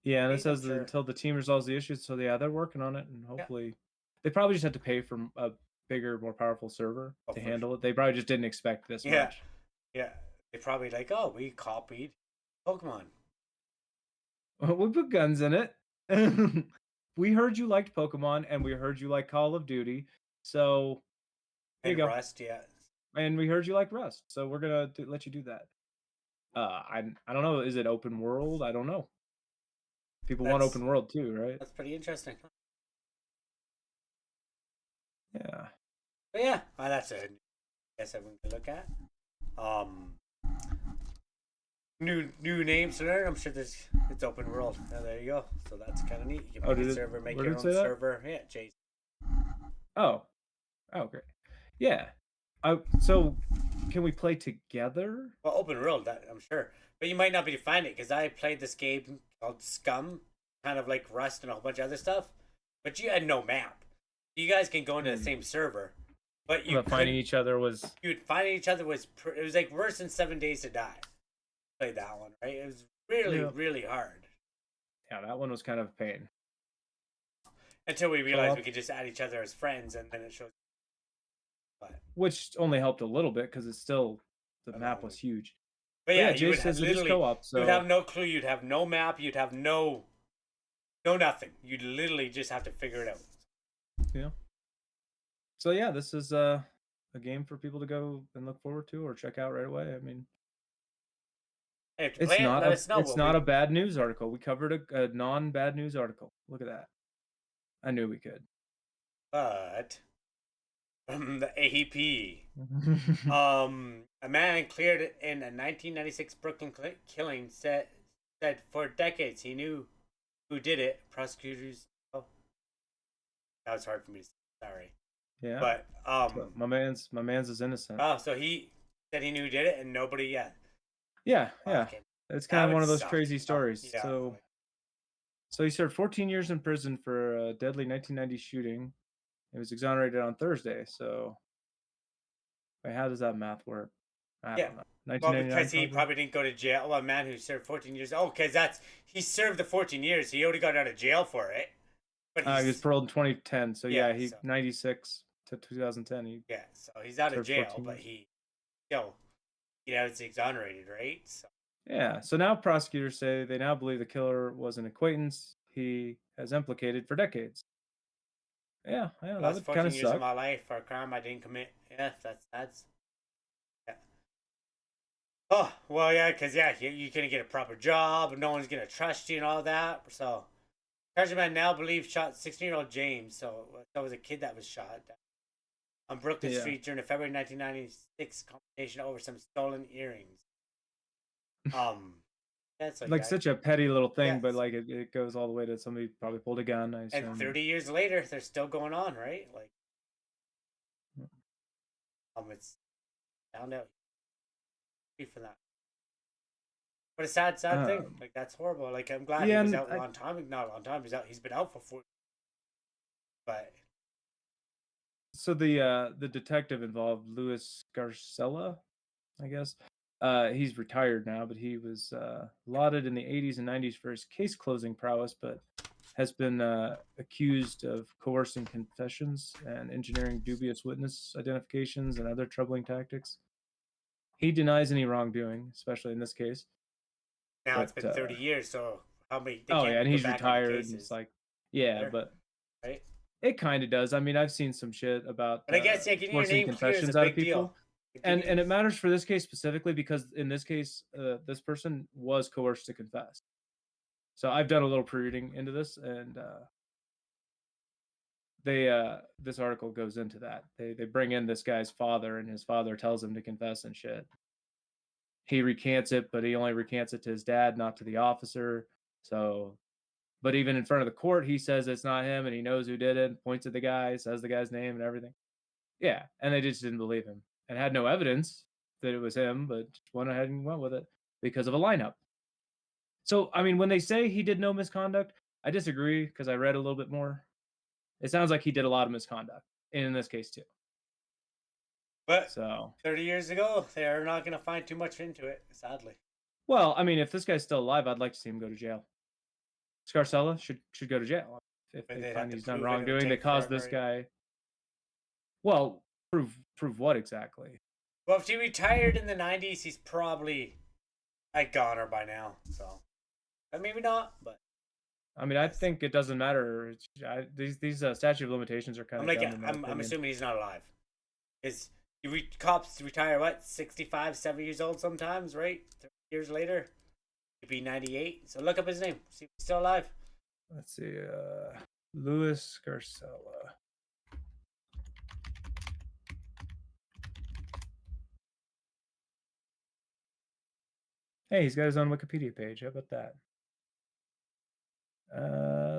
yeah, and it says that until the team resolves the issues, so yeah, they're working on it, and hopefully, they probably just had to pay for a bigger, more powerful server to handle it. They probably just didn't expect this much. Yeah, they probably like, oh, we copied Pokemon. We put guns in it. We heard you liked Pokemon, and we heard you like Call of Duty, so there you go. Rust, yeah. And we heard you like Rust, so we're gonna let you do that. I don't know. Is it open world? I don't know. People want open world too, right? That's pretty interesting. Yeah. But yeah, that's it. I guess everyone can look at. New names to learn. I'm sure it's open world. Oh, there you go. So that's kind of neat. You can make a server, make your own server. Yeah, Jason. Oh, great. Yeah. So can we play together? Well, open world, that I'm sure, but you might not be able to find it because I played this game called Scum, kind of like Rust and a whole bunch of other stuff, but you had no map. You guys can go into the same server, but finding each other was. It was like worse than 7 Days to Die. Played that one, right? It was really hard. Yeah, that one was kind of a pain. Until we realized we could just add each other as friends, and then it showed. Which only helped a little bit because it's still the map was huge. But yeah, Jay says it is co-op. So you'd have no clue. You'd have no map. You'd have no nothing. You'd literally just have to figure it out. Yeah. So yeah, this is a game for people to go and look forward to or check out right away. I mean, it's not a bad news article. We covered a non-bad news article. Look at that. I knew we could. But the AEP, a man cleared in a 1996 Brooklyn killing said for decades he knew who did it. Prosecutors. Oh, that was hard for me to say. Sorry. Yeah. But my man's is innocent. Oh, so he said he knew who did it, and nobody yet. Yeah. Okay. It's kind of one of those crazy stories. Yeah. So he served 14 years in prison for a deadly 1990 shooting. It was exonerated on Thursday. So, wait, how does that math work? I don't know. Well, because he probably didn't go to jail. Well, a man who served 14 years. Oh, because he served the 14 years. He already got out of jail for it. But he was paroled in 2010. So he 96 to 2010. So he's out of jail, but he still, it's exonerated, right? So. Yeah. So now prosecutors say they now believe the killer was an acquaintance he has implicated for decades. Yeah, that would kind of suck. 14 years of my life for a crime I didn't commit. Yeah, that's. Yeah. Oh well, yeah, because you couldn't get a proper job, and no one's gonna trust you and all that. So, charged man now believes shot 16-year-old James. So that was a kid that was shot on Brooklyn Street during a February 1996 confrontation over some stolen earrings. That's like such a petty little thing, but like it goes all the way to somebody probably pulled a gun. I assume. And 30 years later, they're still going on, right? Like, it's found out for that. But a sad thing. Like that's horrible. Like I'm glad he was out a long time. Not a long time. He's been out for 4. But so the detective involved, Louis Garcella, I guess. He's retired now, but he was lauded in the 80s and 90s for his case closing prowess, but has been accused of coercing confessions and engineering dubious witness identifications and other troubling tactics. He denies any wrongdoing, especially in this case. Now it's been 30 years, so how many? And he's retired. And it's like, but right? It kind of does. I mean, I've seen some shit about. But I guess getting your name clear is a big deal. And it matters for this case specifically because in this case, this person was coerced to confess. So I've done a little pre-reading into this, and this article goes into that. They bring in this guy's father, and his father tells him to confess and shit. He recants it, but he only recants it to his dad, not to the officer. So, but even in front of the court, he says it's not him, and he knows who did it. Points at the guy, says the guy's name and everything. Yeah, and they just didn't believe him and had no evidence that it was him, but just went ahead and went with it because of a lineup. So, I mean, when they say he did no misconduct, I disagree because I read a little bit more. It sounds like he did a lot of misconduct in this case too. But so 30 years ago, they're not going to find too much into it, sadly. Well, I mean, if this guy's still alive, I'd like to see him go to jail. Scarcella should go to jail if they find he's done wrongdoing that caused this guy. Well, prove what exactly? Well, if he retired in the 90s, he's probably a goner by now. So, but maybe not. But I mean, I think it doesn't matter. These statute of limitations are kind of. I'm assuming he's not alive. Is cops retire what 65, 70 years old sometimes, right? 30 years later, he'd be 98. So look up his name. See if he's still alive. Let's see. Louis Scarcella. Hey, he's got his own Wikipedia page. How about that?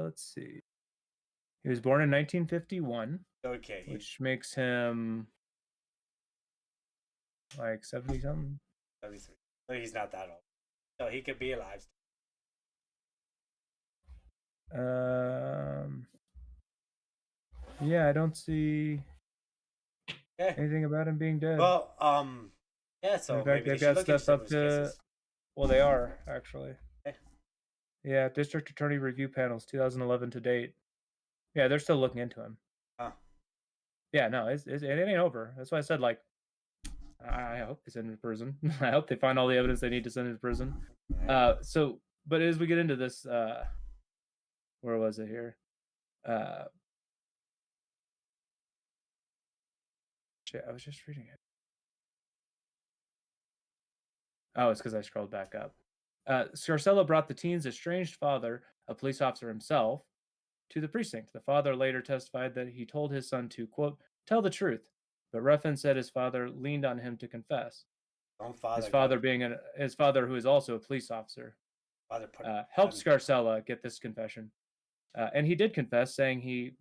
Let's see. He was born in 1951. Okay. Which makes him like 70 something. 73. So he's not that old. So he could be alive. Yeah, I don't see anything about him being dead. Well, yeah. So in fact, they've got stuff up to. Well, they are actually. Okay. Yeah, District Attorney Review Panels, 2011 to date. Yeah, they're still looking into him. Huh. Yeah, no, it ain't over. That's why I said, like, I hope they send him to prison. I hope they find all the evidence they need to send him to prison. So, but as we get into this, where was it here? Shit, I was just reading it. Oh, it's because I scrolled back up. Scarcella brought the teen's estranged father, a police officer himself, to the precinct. The father later testified that he told his son to, quote, tell the truth, but Ruffin said his father leaned on him to confess. His father, who is also a police officer, helped Scarcella get this confession. And he did confess, saying he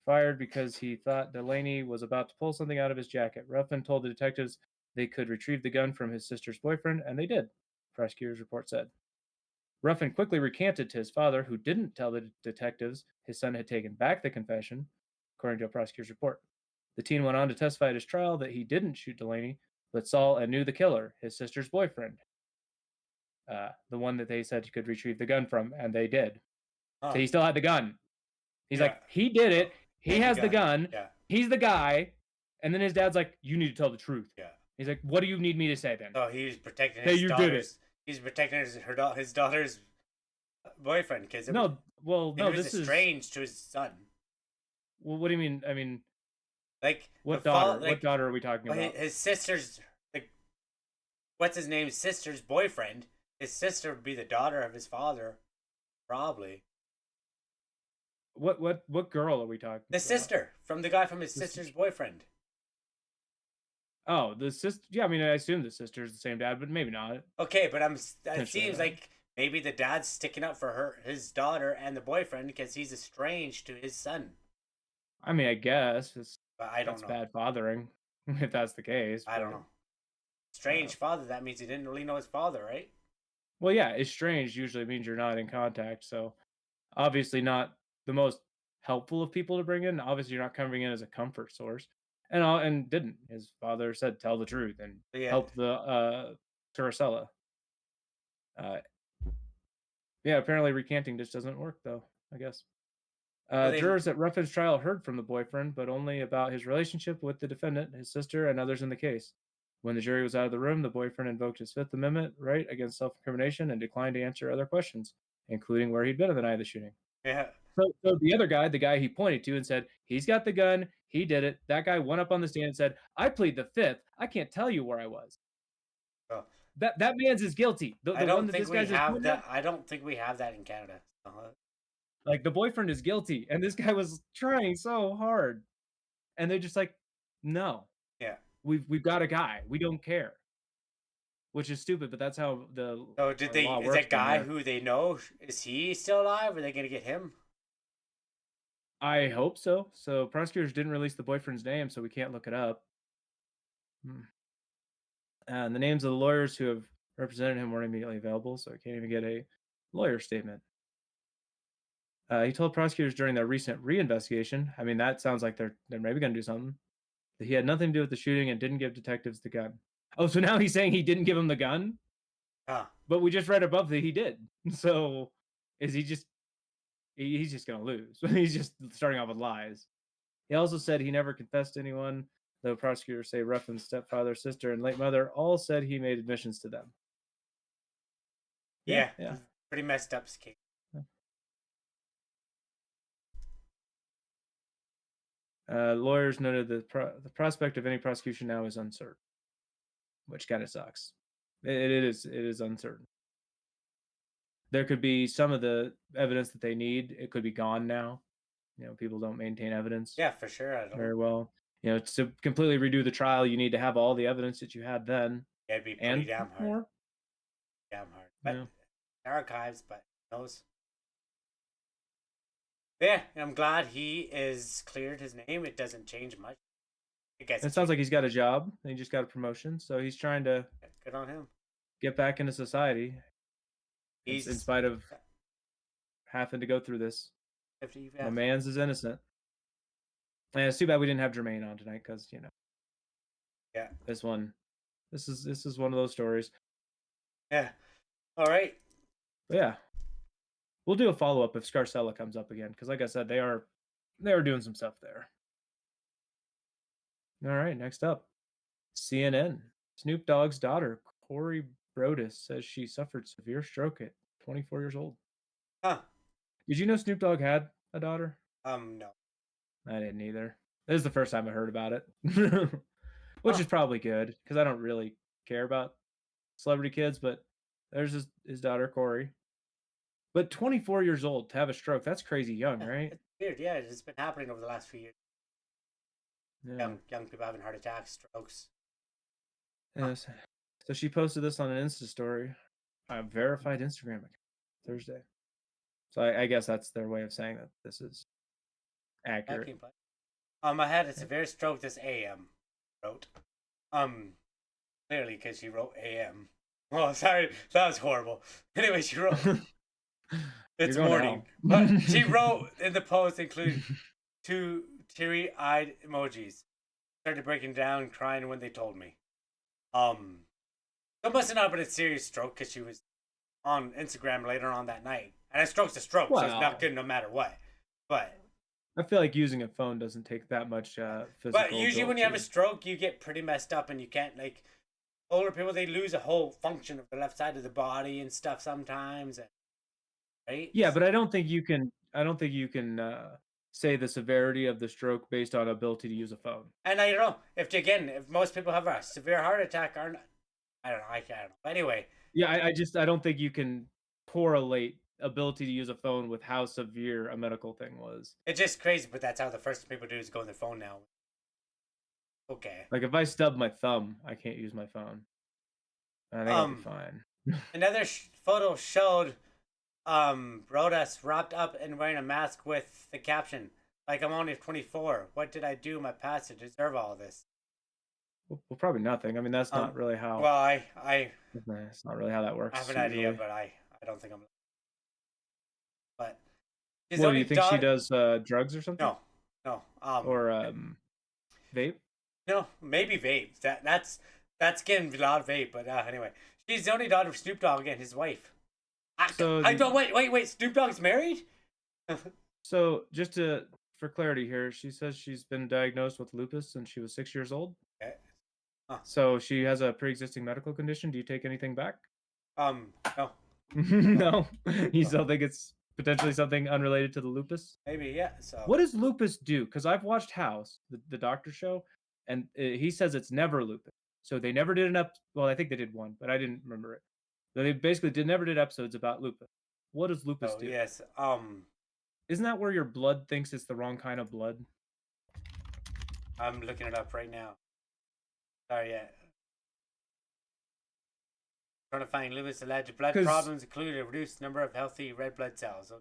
fired because he thought Delaney was about to pull something out of his jacket. Ruffin told the detectives they could retrieve the gun from his sister's boyfriend, and they did, prosecutor's report said. Ruffin quickly recanted to his father, who didn't tell the detectives his son had taken back the confession, according to a prosecutor's report. The teen went on to testify at his trial that he didn't shoot Delaney, but saw and knew the killer, his sister's boyfriend, the one that they said he could retrieve the gun from, and they did. So he still had the gun. He's like, he did it. He has the gun. Yeah. He's the guy. And then his dad's like, you need to tell the truth. Yeah. He's like, what do you need me to say then? Oh, he's protecting his daughters. He's protecting his daughter's boyfriend. Because this is estranged to his son. Well, what do you mean? I mean, like what daughter? What daughter are we talking about? His sister's, like, what's his name? Sister's boyfriend. His sister would be the daughter of his father, probably. What girl are we talking about? The sister from the guy from his sister's boyfriend. Oh, the sister. Yeah, I mean, I assume the sister's the same dad, but maybe not. Okay, but it seems like maybe the dad's sticking up for his daughter and the boyfriend because he's estranged to his son. I mean, I guess but I don't know. That's bad fathering, if that's the case. I don't know. Estranged father. That means he didn't really know his father, right? Well, yeah, estranged usually means you're not in contact, so obviously not the most helpful of people to bring in. Obviously, you're not coming in as a comfort source, and didn't. His father said, "Tell the truth," and helped the Scarcella. Yeah, apparently recanting just doesn't work, though. I guess. Jurors at Ruffin's trial heard from the boyfriend, but only about his relationship with the defendant, his sister, and others in the case. When the jury was out of the room, the boyfriend invoked his Fifth Amendment right against self-incrimination and declined to answer other questions, including where he'd been on the night of the shooting. Yeah. So the other guy, the guy he pointed to and said, "He's got the gun. He did it." That guy went up on the stand and said, "I plead the fifth. I can't tell you where I was." Oh, That man's is guilty. The I one don't that think this we guy's is have pointing that. at, I don't think we have that in Canada. like, the boyfriend is guilty, and this guy was trying so hard, and they're just like, "No, Yeah. we've got a guy. We don't care," which is stupid, but that's how So did our they? law Is works that down guy there. who they know? Is he still alive? Are they gonna get him? I hope so. So prosecutors didn't release the boyfriend's name, so we can't look it up. Hmm. And the names of the lawyers who have represented him weren't immediately available, so I can't even get a lawyer statement. He told prosecutors during their recent reinvestigation, I mean, that sounds like they're maybe going to do something, that he had nothing to do with the shooting and didn't give detectives the gun. Oh, so now he's saying he didn't give him the gun? Huh. But we just read above that he did. So is he just, he's just going to lose. He's just starting off with lies. He also said he never confessed to anyone, though prosecutors say Ruffin's stepfather, sister, and late mother all said he made admissions to them. Yeah. Yeah. Pretty messed up case. Lawyers noted that the prospect of any prosecution now is uncertain, which kind of sucks. It is uncertain. There could be some of the evidence that they need. It could be gone now. People don't maintain evidence Yeah, for sure. I don't. very well. To completely redo the trial, you need to have all the evidence that you had then. Yeah, it'd be pretty and damn hard. more. Damn hard. But Yeah. archives, but who knows? Yeah, I'm glad he is cleared his name. It doesn't change much. I guess It sounds like he's got a job. And he just got a promotion, so he's trying to good on him. get back into society. He's in spite of having to go through this. My man's is innocent. And it's too bad we didn't have Jermaine on tonight because yeah, this is one of those stories. Yeah. All right. But yeah, we'll do a follow up if Scarcella comes up again because, like I said, they are doing some stuff there. All right, next up, CNN. Snoop Dogg's daughter, Cori Broadus, says she suffered severe stroke at 24 years old. Huh. Did you know Snoop Dogg had a daughter? No. I didn't either. This is the first time I heard about it, which is probably good because I don't really care about celebrity kids, but there's his daughter, Cori. But 24 years old to have a stroke, that's crazy young, right? It's weird. Yeah, it's been happening over the last few years. Yeah. Young people having heart attacks, strokes. Yes. So she posted this on an Insta story, a verified Instagram account, Thursday. So I guess that's their way of saying that this is accurate. I had a severe stroke this AM. Wrote. Clearly because she wrote AM. Oh, sorry, that was horrible. Anyway, she wrote. It's morning, but she wrote in the post include 2 teary-eyed emojis. Started breaking down, crying when they told me. So must have not been a serious stroke because she was on Instagram later on that night. And a stroke's a stroke, so it's not good no matter what. But I feel like using a phone doesn't take that much physical. But usually when you have a stroke, you get pretty messed up and you can't, like, older people, they lose a whole function of the left side of the body and stuff sometimes. Right? Yeah, but I don't think you can say the severity of the stroke based on ability to use a phone. And I don't know if most people have a severe heart attack or not. I don't know. I don't know. Anyway. Yeah, I don't think you can correlate ability to use a phone with how severe a medical thing was. It's just crazy, but that's how the first people do is go on their phone now. Okay. Like if I stub my thumb, I can't use my phone. I think I'll be fine. Another photo showed Broadus wrapped up and wearing a mask with the caption, like, I'm only 24. What did I do in my past to deserve all of this? Well, probably nothing. I mean, that's not really how. Well, it's not really how that works. I have an idea, but I don't think I'm. But what do you think she does? Drugs or something? No. Or vape? No, maybe vape. That's getting a lot of vape. But anyway, she's the only daughter of Snoop Dogg and his wife. I don't wait. Snoop Dogg's married? So just for clarity here, she says she's been diagnosed with lupus since she was 6 years old. Okay. Huh. So she has a pre-existing medical condition. Do you take anything back? No. No. You still think it's Potentially something unrelated to the lupus. Maybe, yeah. So what does lupus do? Because I've watched House, the doctor show, and he says it's never lupus. So they never did well, I think they did one, but I didn't remember it. They basically never did episodes about lupus. What does lupus do? Yes. Isn't that where your blood thinks it's the wrong kind of blood? I'm looking it up right now. Sorry, yeah. Trying to find lupus alleged blood problems include a reduced number of healthy red blood cells.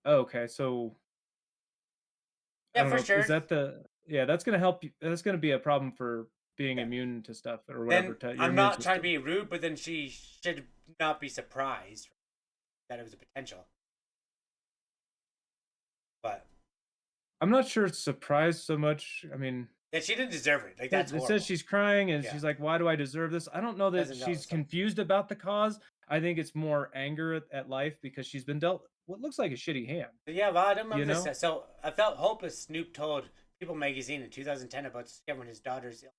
Okay, so yeah, for sure. Is that that's gonna help you? That's gonna be a problem for being immune to stuff or whatever. I'm not trying to be rude, but then she should not be surprised that it was a potential. But I'm not sure it's surprised so much. I mean, that she didn't deserve it. Like that's it says she's crying and she's like, "Why do I deserve this?" I don't know that she's confused about the cause. I think it's more anger at life because she's been dealt what looks like a shitty hand. Yeah, well, I don't remember this. So I felt hopeless. Snoop told People magazine in 2010 about discovering his daughter's ill.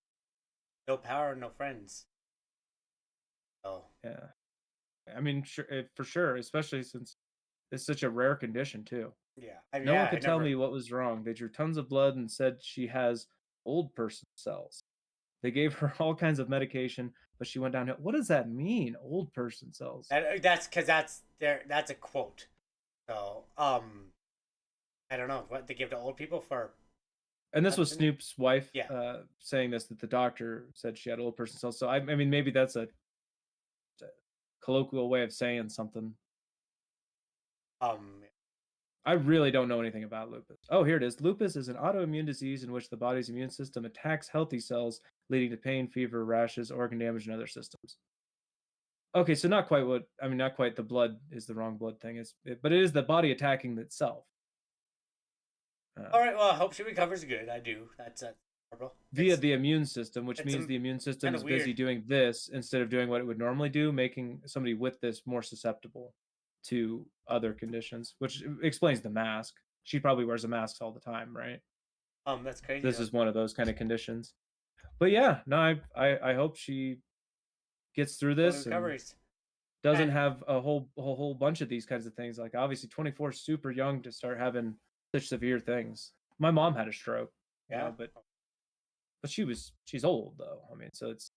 No power, no friends. Oh yeah, I mean, for sure, especially since it's such a rare condition too. Yeah, no one could tell me what was wrong. They drew tons of blood and said she has old person cells. They gave her all kinds of medication, but she went downhill. What does that mean, old person cells? That's because that's a quote. So, I don't know what they give to old people for. And this was Snoop's wife saying this, that the doctor said she had old person cells. So, I mean, maybe that's a colloquial way of saying something. I really don't know anything about lupus. Oh, here it is. Lupus is an autoimmune disease in which the body's immune system attacks healthy cells, leading to pain, fever, rashes, organ damage, and other systems. Okay, so not quite the blood is the wrong blood thing, but it is the body attacking itself. All right, well, I hope she recovers good. I do. That's horrible. Via the immune system, which means the immune system is busy doing this instead of doing what it would normally do, making somebody with this more susceptible to other conditions, which explains the mask. She probably wears a mask all the time, right? That's crazy. This is one of those kind of conditions. But yeah, no, I hope she gets through this and doesn't have a whole bunch of these kinds of things. Like obviously 24 is super young to start having such severe things. My mom had a stroke. Yeah. But she's old though. I mean, so it's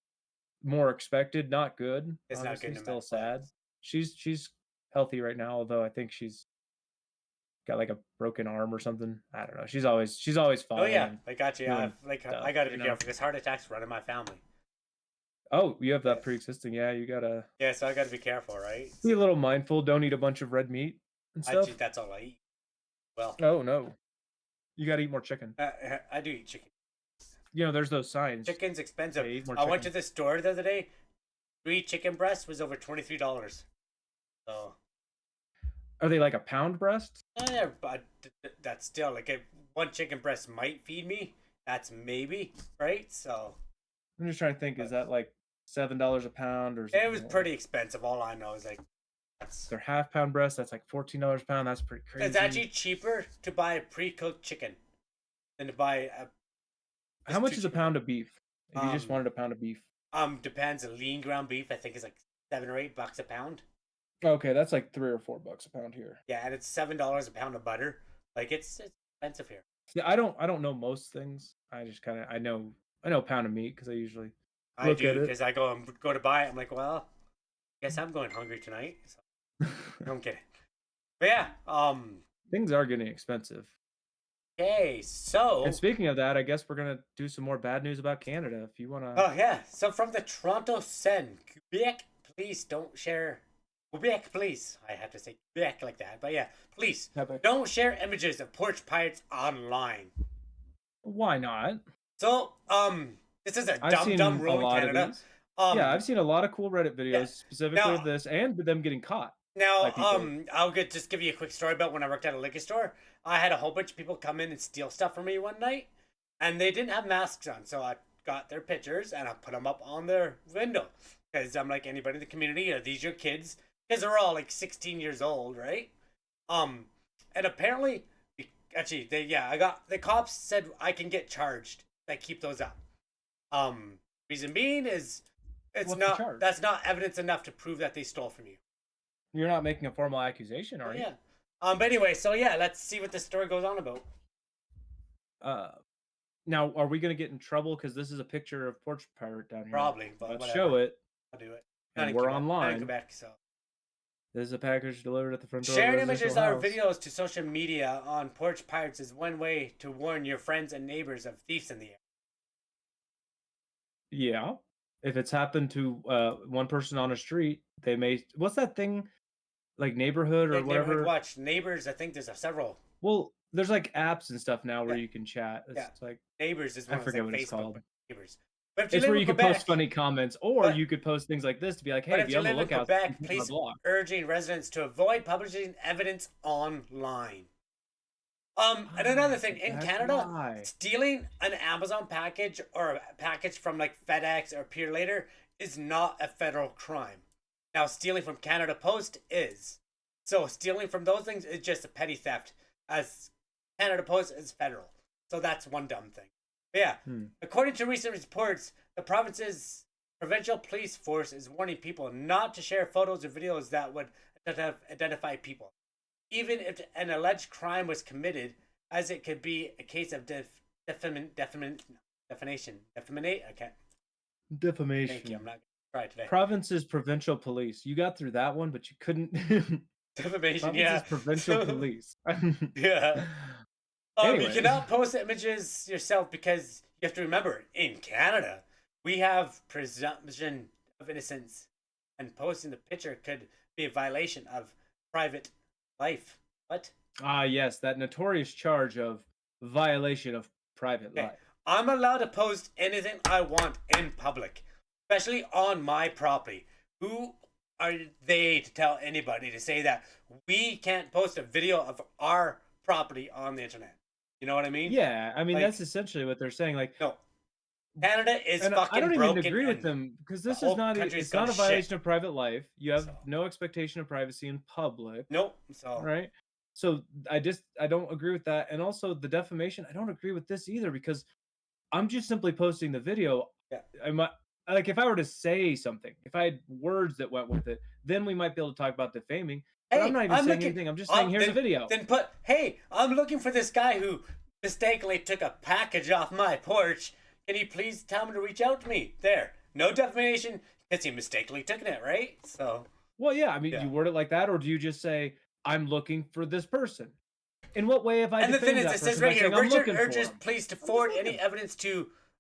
more expected, not good. It's obviously not good. Still sad. She's healthy right now, although I think she's got like a broken arm or something. I don't know. She's always falling. Oh yeah, I got you. I got to be careful because heart attacks run in my family. Oh, you have that pre-existing. Yeah, you gotta. Yeah, so I got to be careful, right? Be a little mindful. Don't eat a bunch of red meat and stuff. That's all I eat. Well. Oh no, you gotta eat more chicken. I do eat chicken. You know, there's those signs. Chicken's expensive. I went to the store the other day. 3 chicken breasts was over $23. So. Are they like a pound breast? Yeah, but that's still like one chicken breast might feed me. That's maybe right. So. I'm just trying to think. Is that like $7 a pound or? It was pretty expensive. All I know is like. They're half pound breast. That's like $14 a pound. That's pretty crazy. It's actually cheaper to buy a pre-cooked chicken than to buy a. How much is a pound of beef? If you just wanted a pound of beef. Depends. A lean ground beef, I think, is like $7 or $8 a pound. Okay, that's like $3 or $4 a pound here. Yeah, and it's $7 a pound of butter. Like it's expensive here. Yeah, I don't know most things. I just kind of I know a pound of meat because I usually look at it because I go to buy it. I'm like, well, I guess I'm going hungry tonight. So. I'm kidding. But yeah, things are getting expensive. Okay, so. And speaking of that, I guess we're gonna do some more bad news about Canada. If you wanna. Oh yeah. So from the Toronto Sun, Quebec, please don't share. Quebec, please. I have to say Quebec like that, but yeah, please don't share images of porch pirates online. Why not? So, this is a dumb rule in Canada. Yeah, I've seen a lot of cool Reddit videos specifically of this and them getting caught. Now, I'll just give you a quick story about when I worked at a liquor store. I had a whole bunch of people come in and steal stuff from me one night, and they didn't have masks on, so I got their pictures and I put them up on their window because I'm like, anybody in the community, are these your kids? Because they're all like 16 years old, right? And apparently, actually, the cops said I can get charged if I keep those up. Reason being is that's not evidence enough to prove that they stole from you. You're not making a formal accusation, are you? Yeah. But anyway, so yeah, let's see what this story goes on about. Now, are we going to get in trouble because this is a picture of Porch Pirate down here? Probably, but let's whatever. show it. I'll do it. And we're Not online. in Quebec, so. This is a package delivered at the front door. Sharing images or videos to social media on Porch Pirates is one way to warn your friends and neighbors of thieves in the air. Yeah. If it's happened to one person on a street, they may. What's that thing? Like Neighborhood or whatever? Neighborhood Watch. Neighbors, I think there's several. Well, there's like apps and stuff now where you can chat. It's like Neighbors is one. I forget like what it's Facebook, called. Neighbors. But it's where you could post funny comments, or you could post things like this to be like, "Hey, if you on the live in lookout, Quebec, please urging residents to avoid publishing evidence online." And another thing, in Canada, stealing an Amazon package or a package from like FedEx or Peer Later is not a federal crime. Now, stealing from Canada Post is. So stealing from those things is just a petty theft, as Canada Post is federal. So that's one dumb thing. But yeah, according to recent reports, the province's provincial police force is warning people not to share photos or videos that would identify people, even if an alleged crime was committed, as it could be a case of defamation. Okay. Defamation. Thank you. I'm not going to try today. Province's provincial police. You got through that one, but you couldn't. Defamation. Province's provincial police. Yeah. You cannot post images yourself because you have to remember, in Canada, we have presumption of innocence, and posting the picture could be a violation of private life. What? Yes, that notorious charge of violation of private life. I'm allowed to post anything I want in public, especially on my property. Who are they to tell anybody to say that we can't post a video of our property on the internet? You know what I mean? Yeah, I mean, that's essentially what they're saying. Like, no, Canada is fucking broken. I don't even agree with them because this is not. It's not a violation of private life. You have no expectation of privacy in public. Nope. So right. So I don't agree with that, and also the defamation. I don't agree with this either because I'm just simply posting the video. Yeah. Like if I were to say something, if I had words that went with it, then we might be able to talk about defaming. But I'm not even saying anything. I'm just saying here's a video. Then put, hey, I'm looking for this guy who mistakenly took a package off my porch. Can you please tell him to reach out to me? There. No defamation because he mistakenly took it, right? So. Well, yeah. I mean, you word it like that, or do you just say, I'm looking for this person? In what way have I defamed that person? And the thing is, it says right here, Richard urges police to forward any evidence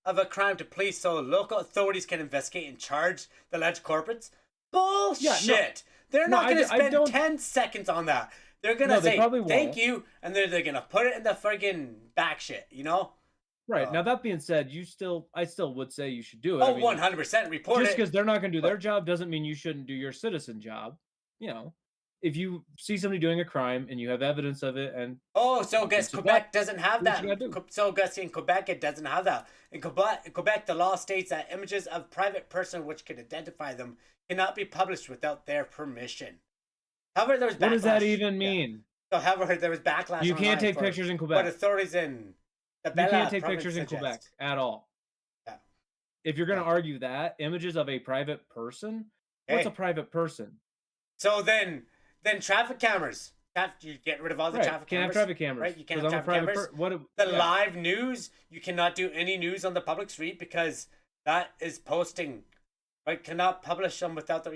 of a crime to police so local authorities can investigate and charge the alleged culprits. Bullshit. Yeah, they're not going to spend 10 seconds on that. They're going to say, thank you, and they're going to put it in the friggin' back shit, you know? Right. Now, that being said, I still would say you should do it. Oh, 100% report it. Just because they're not going to do their job doesn't mean you shouldn't do your citizen job. You know, if you see somebody doing a crime and you have evidence of it and... Oh, so guess Quebec doesn't have that. So guess in Quebec, it doesn't have that. In Quebec, the law states that images of private person which could identify them cannot be published without their permission. However, there was backlash. What does that even mean? So, however, there was backlash. You can't take pictures in Quebec. But authorities in you can't take pictures in Quebec at all. Yeah. If you're going to argue that images of a private person, what's a private person? So then traffic cameras. You get rid of all the traffic cameras. Can't have traffic cameras. Right? You can't have traffic cameras. Live news, you cannot do any news on the public street because that is posting. Right? Cannot publish them without the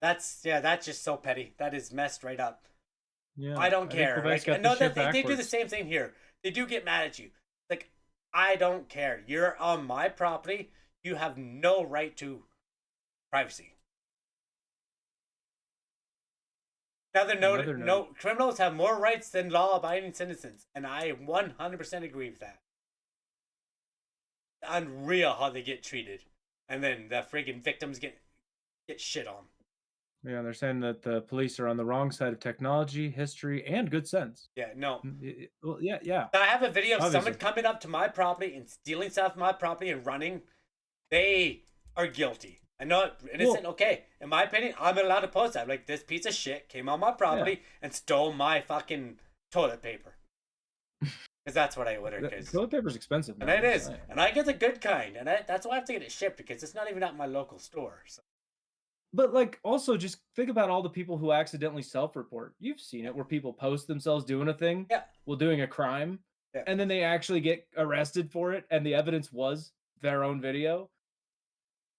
That's just so petty. That is messed right up. Yeah, I don't care. They do the same thing here. They do get mad at you. Like, I don't care. You're on my property. You have no right to privacy. No criminals have more rights than law-abiding citizens, and I 100% agree with that. Unreal how they get treated, and then the friggin' victims get shit on. Yeah, they're saying that the police are on the wrong side of technology, history, and good sense. Yeah, no. Well, yeah. I have a video of someone coming up to my property and stealing stuff from my property and running. They are guilty. I know innocent. Okay, in my opinion, I'm allowed to post that. Like, this piece of shit came on my property and stole my fucking toilet paper. Because that's what I ordered. Toilet paper's expensive. And it is. And I get the good kind. And that's why I have to get it shipped because it's not even at my local store. So. But, like, also just think about all the people who accidentally self-report. You've seen it where people post themselves doing a thing, Yeah. well, doing a crime, Yeah. and then they actually get arrested for it, and the evidence was their own video.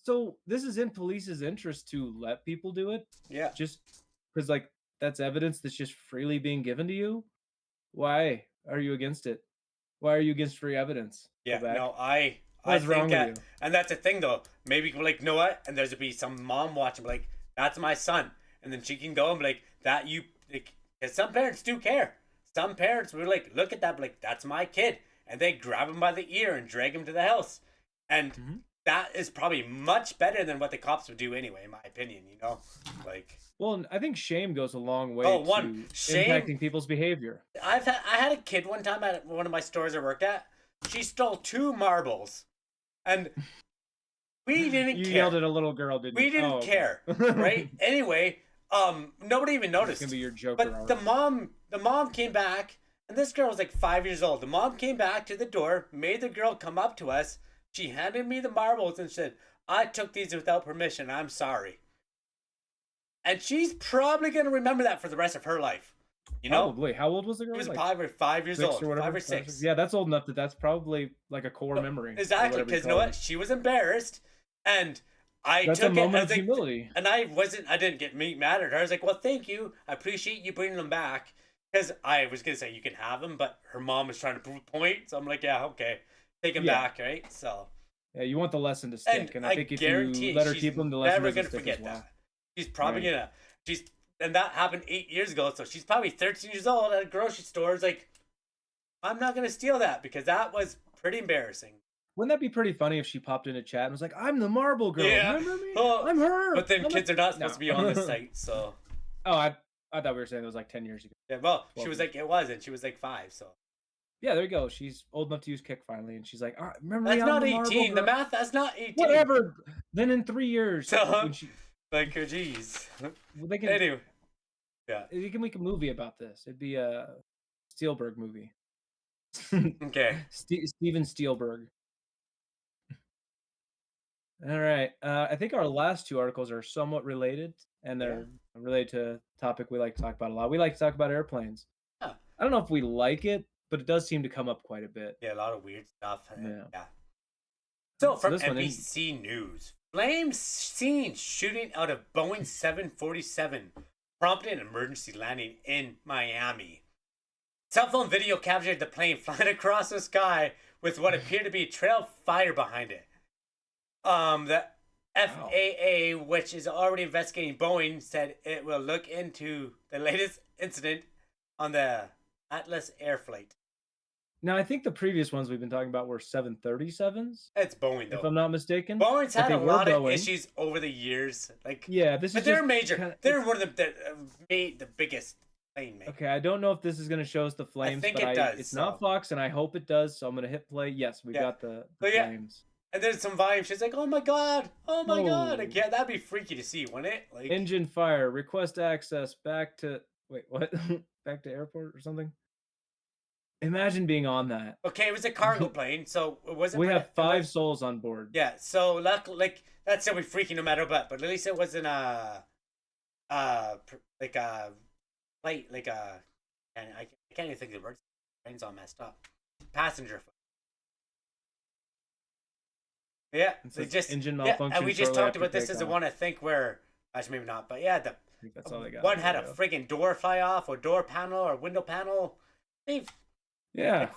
So, this is in police's interest to let people do it, Yeah. just because, like, that's evidence that's just freely being given to you. Why are you against it? Why are you against free evidence, Yeah, Quebec? no, I What's think wrong with that, you? and that's the thing though. Maybe like, you know what? And there's to be some mom watching, like, that's my son, and then she can go and be like, that you, like, 'cause some parents do care. Some parents were like, look at that, like, that's my kid, and they grab him by the ear and drag him to the house, and that is probably much better than what the cops would do anyway, in my opinion. You know, like. Well, and I think shame goes a long way Oh, to shame. impacting people's behavior. I had a kid one time at one of my stores I worked at. She stole 2 marbles, and we didn't You care. yelled at a little girl, didn't you? We didn't care, right? Anyway, nobody even noticed. It's gonna be your Joker. But the mom came back, and this girl was like 5 years old. The mom came back to the door, made the girl come up to us. She handed me the marbles and said, "I took these without permission. I'm sorry." And she's probably gonna remember that for the rest of her life. You know? Probably. How old was the girl? She was like 5 years old. or whatever. 5 or 6. Yeah, that's old enough that that's probably like a core memory. Exactly, because you know what? She was embarrassed, and I That's took a moment it of as like, humility. and I didn't get mad at her. I was like, well, thank you. I appreciate you bringing them back. Because I was gonna say you can have them, but her mom was trying to prove a point, so I'm like, yeah, okay, take them back, right? So yeah, you want the lesson to stick, and I think if you let her keep them, the lesson never doesn't gonna stick forget as well. that. She's probably gonna. And that happened 8 years ago, so she's probably 13 years old at a grocery store. It's like, I'm not gonna steal that because that was pretty embarrassing. Wouldn't that be pretty funny if she popped in a chat and was like, "I'm the marble girl, remember me? I'm her." But then kids are not supposed to be on the site, so. Oh, I thought we were saying it was like 10 years ago. Yeah, well, she was like, it was, and she was like 5, so. Yeah, there you go. She's old enough to use Kick finally, and she's like, remember That's me? not I'm the 18. The girl. math, that's not 18. Whatever. Then in 3 years, when she, like, jeez. well, they can, Anyway, yeah. You can make a movie about this. It'd be a Spielberg movie. Okay. Steven Spielberg. All right. I think our last 2 articles are somewhat related, and they're related to a topic we like to talk about a lot. We like to talk about airplanes. Huh. I don't know if we like it, but it does seem to come up quite a bit. Yeah, a lot of weird stuff. Yeah. So from NBC News, flames seen shooting out of Boeing 747, prompted an emergency landing in Miami. Cell phone video captured the plane flying across the sky with what appeared to be a trail of fire behind it. The FAA, which is already investigating Boeing, said it will look into the latest incident on the Atlas air flight. Now, I think the previous ones we've been talking about were 737s. It's Boeing, though. If I'm not mistaken. Boeing's had a lot of issues over the years. Like, yeah, but they're major. They're one of them that made the biggest plane maker. Okay, I don't know if this is going to show us the flames. I think it does. It's not Fox, and I hope it does, so I'm going to hit play. Yes, we got the flames. And there's some volume. She's like, oh my god. Like, yeah, that'd be freaky to see, wouldn't it? Like, engine fire, request access back to... Wait, what? Back to airport or something? Imagine being on that. Okay, it was a cargo plane, so it wasn't... We have 5 souls on board. Yeah, so like that's still be freaky no matter what, but at least it wasn't like a flight, like a... I can't even think of the words. The plane's all messed up. Passenger flight. Yeah, they just engine malfunction. and we just talked about this as the one I think where actually maybe not, but yeah, that's all they got. One had a friggin' door fly off, or door panel, or window panel. They're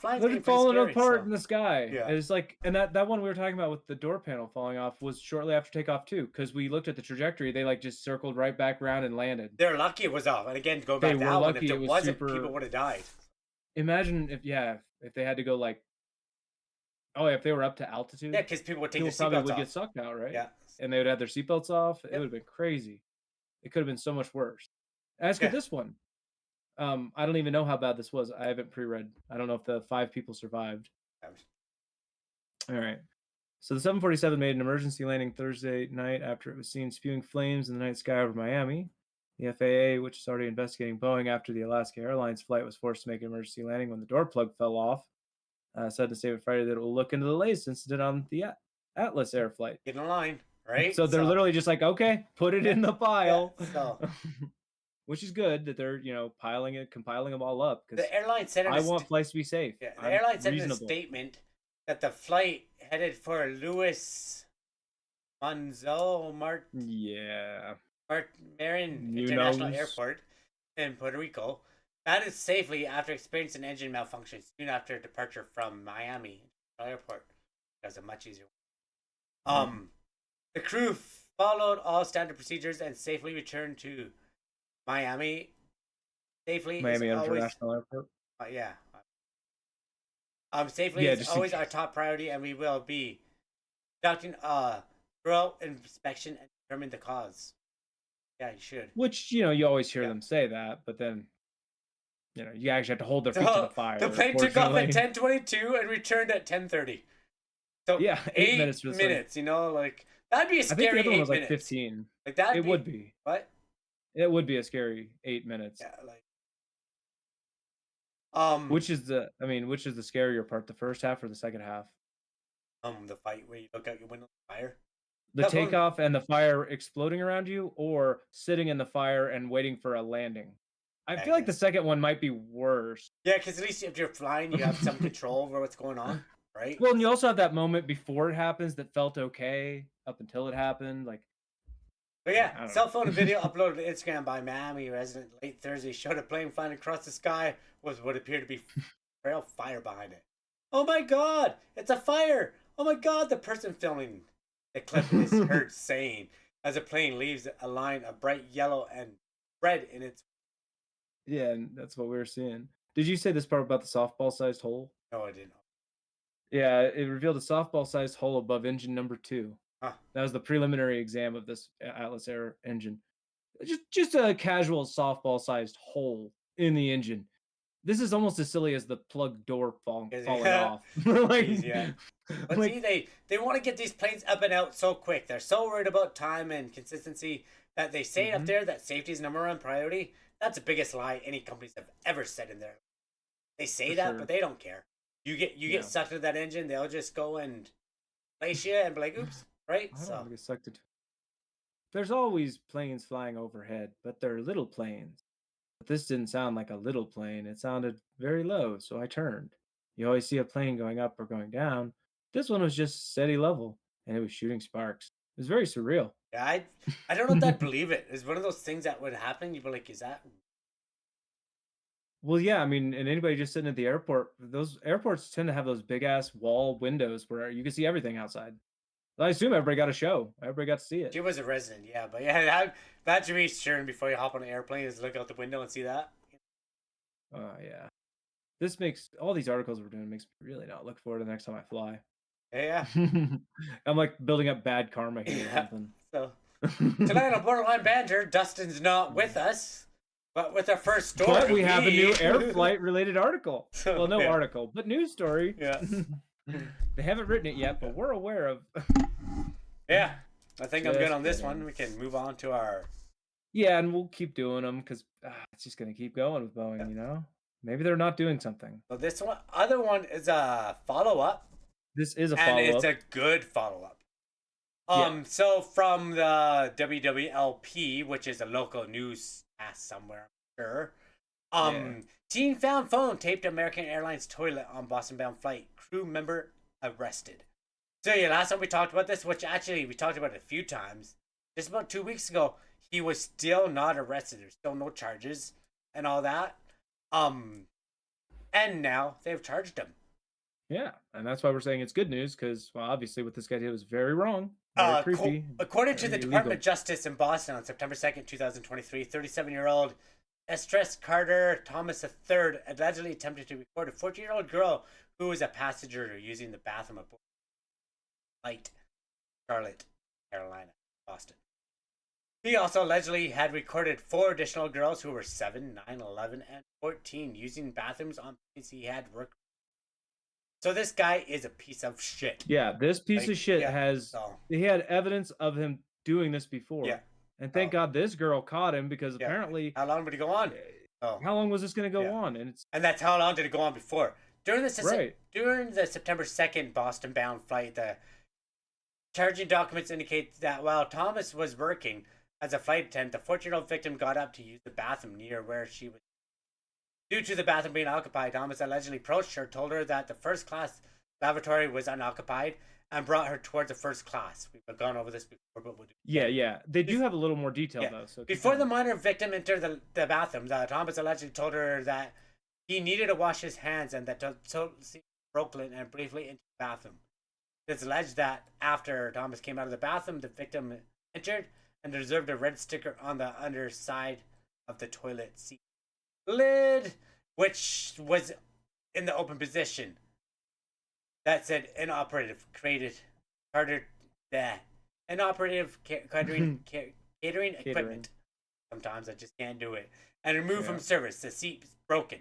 falling apart in the sky. Yeah, it's like, and that one we were talking about with the door panel falling off was shortly after takeoff too, because we looked at the trajectory. They like just circled right back around and landed. They're lucky it was off, and again, go back to that one. If it wasn't, people would have died. Imagine if they had to go like. Oh, if they were up to altitude? Yeah, because people would take their probably seatbelts would off. get sucked out, right? Yeah. And they would have their seatbelts off. It would have been crazy. It could have been so much worse. As could this one. I don't even know how bad this was. I haven't pre-read. I don't know if the 5 people survived. All right. So the 747 made an emergency landing Thursday night after it was seen spewing flames in the night sky over Miami. The FAA, which is already investigating Boeing after the Alaska Airlines flight was forced to make an emergency landing when the door plug fell off, said in a statement Friday that it will look into the latest incident on the Atlas air flight. Get in line, right? So they're literally just like, okay, put it in the pile. Yeah, so which is good that they're compiling them all up because the airline said I want flights to be safe. Yeah, the I'm airline said in a reasonable. statement that the flight headed for Luis Marin International Airport in Puerto Rico landed safely after experiencing an engine malfunction soon after departure from Miami Airport. That was a much easier one. The crew followed all standard procedures and safely returned to Miami. Miami International Airport. Yeah. Safely is always our top priority, and we will be conducting a thorough inspection and determine the cause. Yeah, you should. Which, you always hear them say that, but then, you actually have to hold their feet to the fire. The plane took off at 10:22 and returned at 10:30. So yeah, 8 minutes. That'd be a scary. I think the other one was like 15. Like that. It would be. What? It would be a scary 8 minutes. Yeah, which is the scarier part, the first half or the second half? The fight where you look out your window and fire. The takeoff and the fire exploding around you, or sitting in the fire and waiting for a landing. I feel like the second one might be worse. Yeah, because at least if you're flying, you have some control over what's going on, right? Well, and you also have that moment before it happens that felt okay up until it happened. But yeah, cell phone video uploaded to Instagram by Miami resident late Thursday showed a plane flying across the sky with what appeared to be real fire behind it. Oh my god, it's a fire! Oh my god, the person filming the clip is heard saying as a plane leaves a line of bright yellow and red in its. Yeah, and that's what we were seeing. Did you say this part about the softball-sized hole? No, I didn't. Yeah, it revealed a softball-sized hole above engine number 2. Huh. That was the preliminary exam of this Atlas Air engine. Just a casual softball-sized hole in the engine. This is almost as silly as the plug door falling off. Yeah. But see, they want to get these planes up and out so quick. They're so worried about time and consistency that they say up there that safety is number one priority. That's the biggest lie any companies have ever said in there. They say that, but they don't care. You get sucked into that engine, they'll just go and place you and be like, oops, right? I don't want to get sucked into. There's always planes flying overhead, but they're little planes. But this didn't sound like a little plane. It sounded very low, so I turned. You always see a plane going up or going down. This one was just steady level, and it was shooting sparks. It was very surreal. Yeah, I don't know if I'd believe it. It's one of those things that would happen. You'd be like, is that? Well, yeah, and anybody just sitting at the airport, those airports tend to have those big-ass wall windows where you can see everything outside. I assume everybody got a show. Everybody got to see it. She was a resident, yeah. But yeah, that should be sure before you hop on an airplane is look out the window and see that. Oh, yeah. This makes, all these articles we're doing makes me really not look forward to the next time I fly. Yeah. I'm like building up bad karma here or something. So, tonight on Borderline Banter, Dustin's not with us, but with our first story. But we have a new air flight related article. Well, no article, but news story. Yeah. They haven't written it yet, but we're aware of. Yeah. I think I'm good on this one. We can move on to our. Yeah, and we'll keep doing them because it's just going to keep going with Boeing, you know? Maybe they're not doing something. So this other one is a follow-up. This is a follow-up. And it's a good follow-up. So from the WWLP, which is a local news somewhere, I'm sure. Teen found phone taped to American Airlines toilet on Boston-bound flight. Crew member arrested. So yeah, last time we talked about this, which actually we talked about it a few times. Just about 2 weeks ago, he was still not arrested. There's still no charges and all that. And now they've charged him. Yeah, and that's why we're saying it's good news because, well, obviously what this guy did was very wrong. Very creepy. According to the Department of Justice in Boston on September 2nd, 2023, 37-year-old Estress Carter Thomas III allegedly attempted to record a 14-year-old girl who was a passenger using the bathroom aboard flight Charlotte, Carolina, Boston. He also allegedly had recorded 4 additional girls who were 7, 9, 11, and 14 using bathrooms on planes he had worked. So this guy is a piece of shit. Yeah, this piece of shit he had evidence of him doing this before. Yeah. And thank God this girl caught him because apparently... How long would it go on? How long was this going to go on? And that's how long did it go on before? During the September 2nd Boston-bound flight, the Charging documents indicate that while Thomas was working as a flight attendant, the 14-year-old victim got up to use the bathroom near where she was. Due to the bathroom being occupied, Thomas allegedly approached her, told her that the first class lavatory was unoccupied, and brought her towards the first class. We've gone over this before, but we'll do it again. Yeah. They do have a little more detail though. So before the minor victim entered the bathroom, Thomas allegedly told her that he needed to wash his hands and that Brooklyn and briefly into the bathroom. It's alleged that after Thomas came out of the bathroom, the victim entered and observed a red sticker on the underside of the toilet seat lid, which was in the open position. That said inoperative catering equipment. Sometimes I just can't do it. And removed from service. The seat is broken,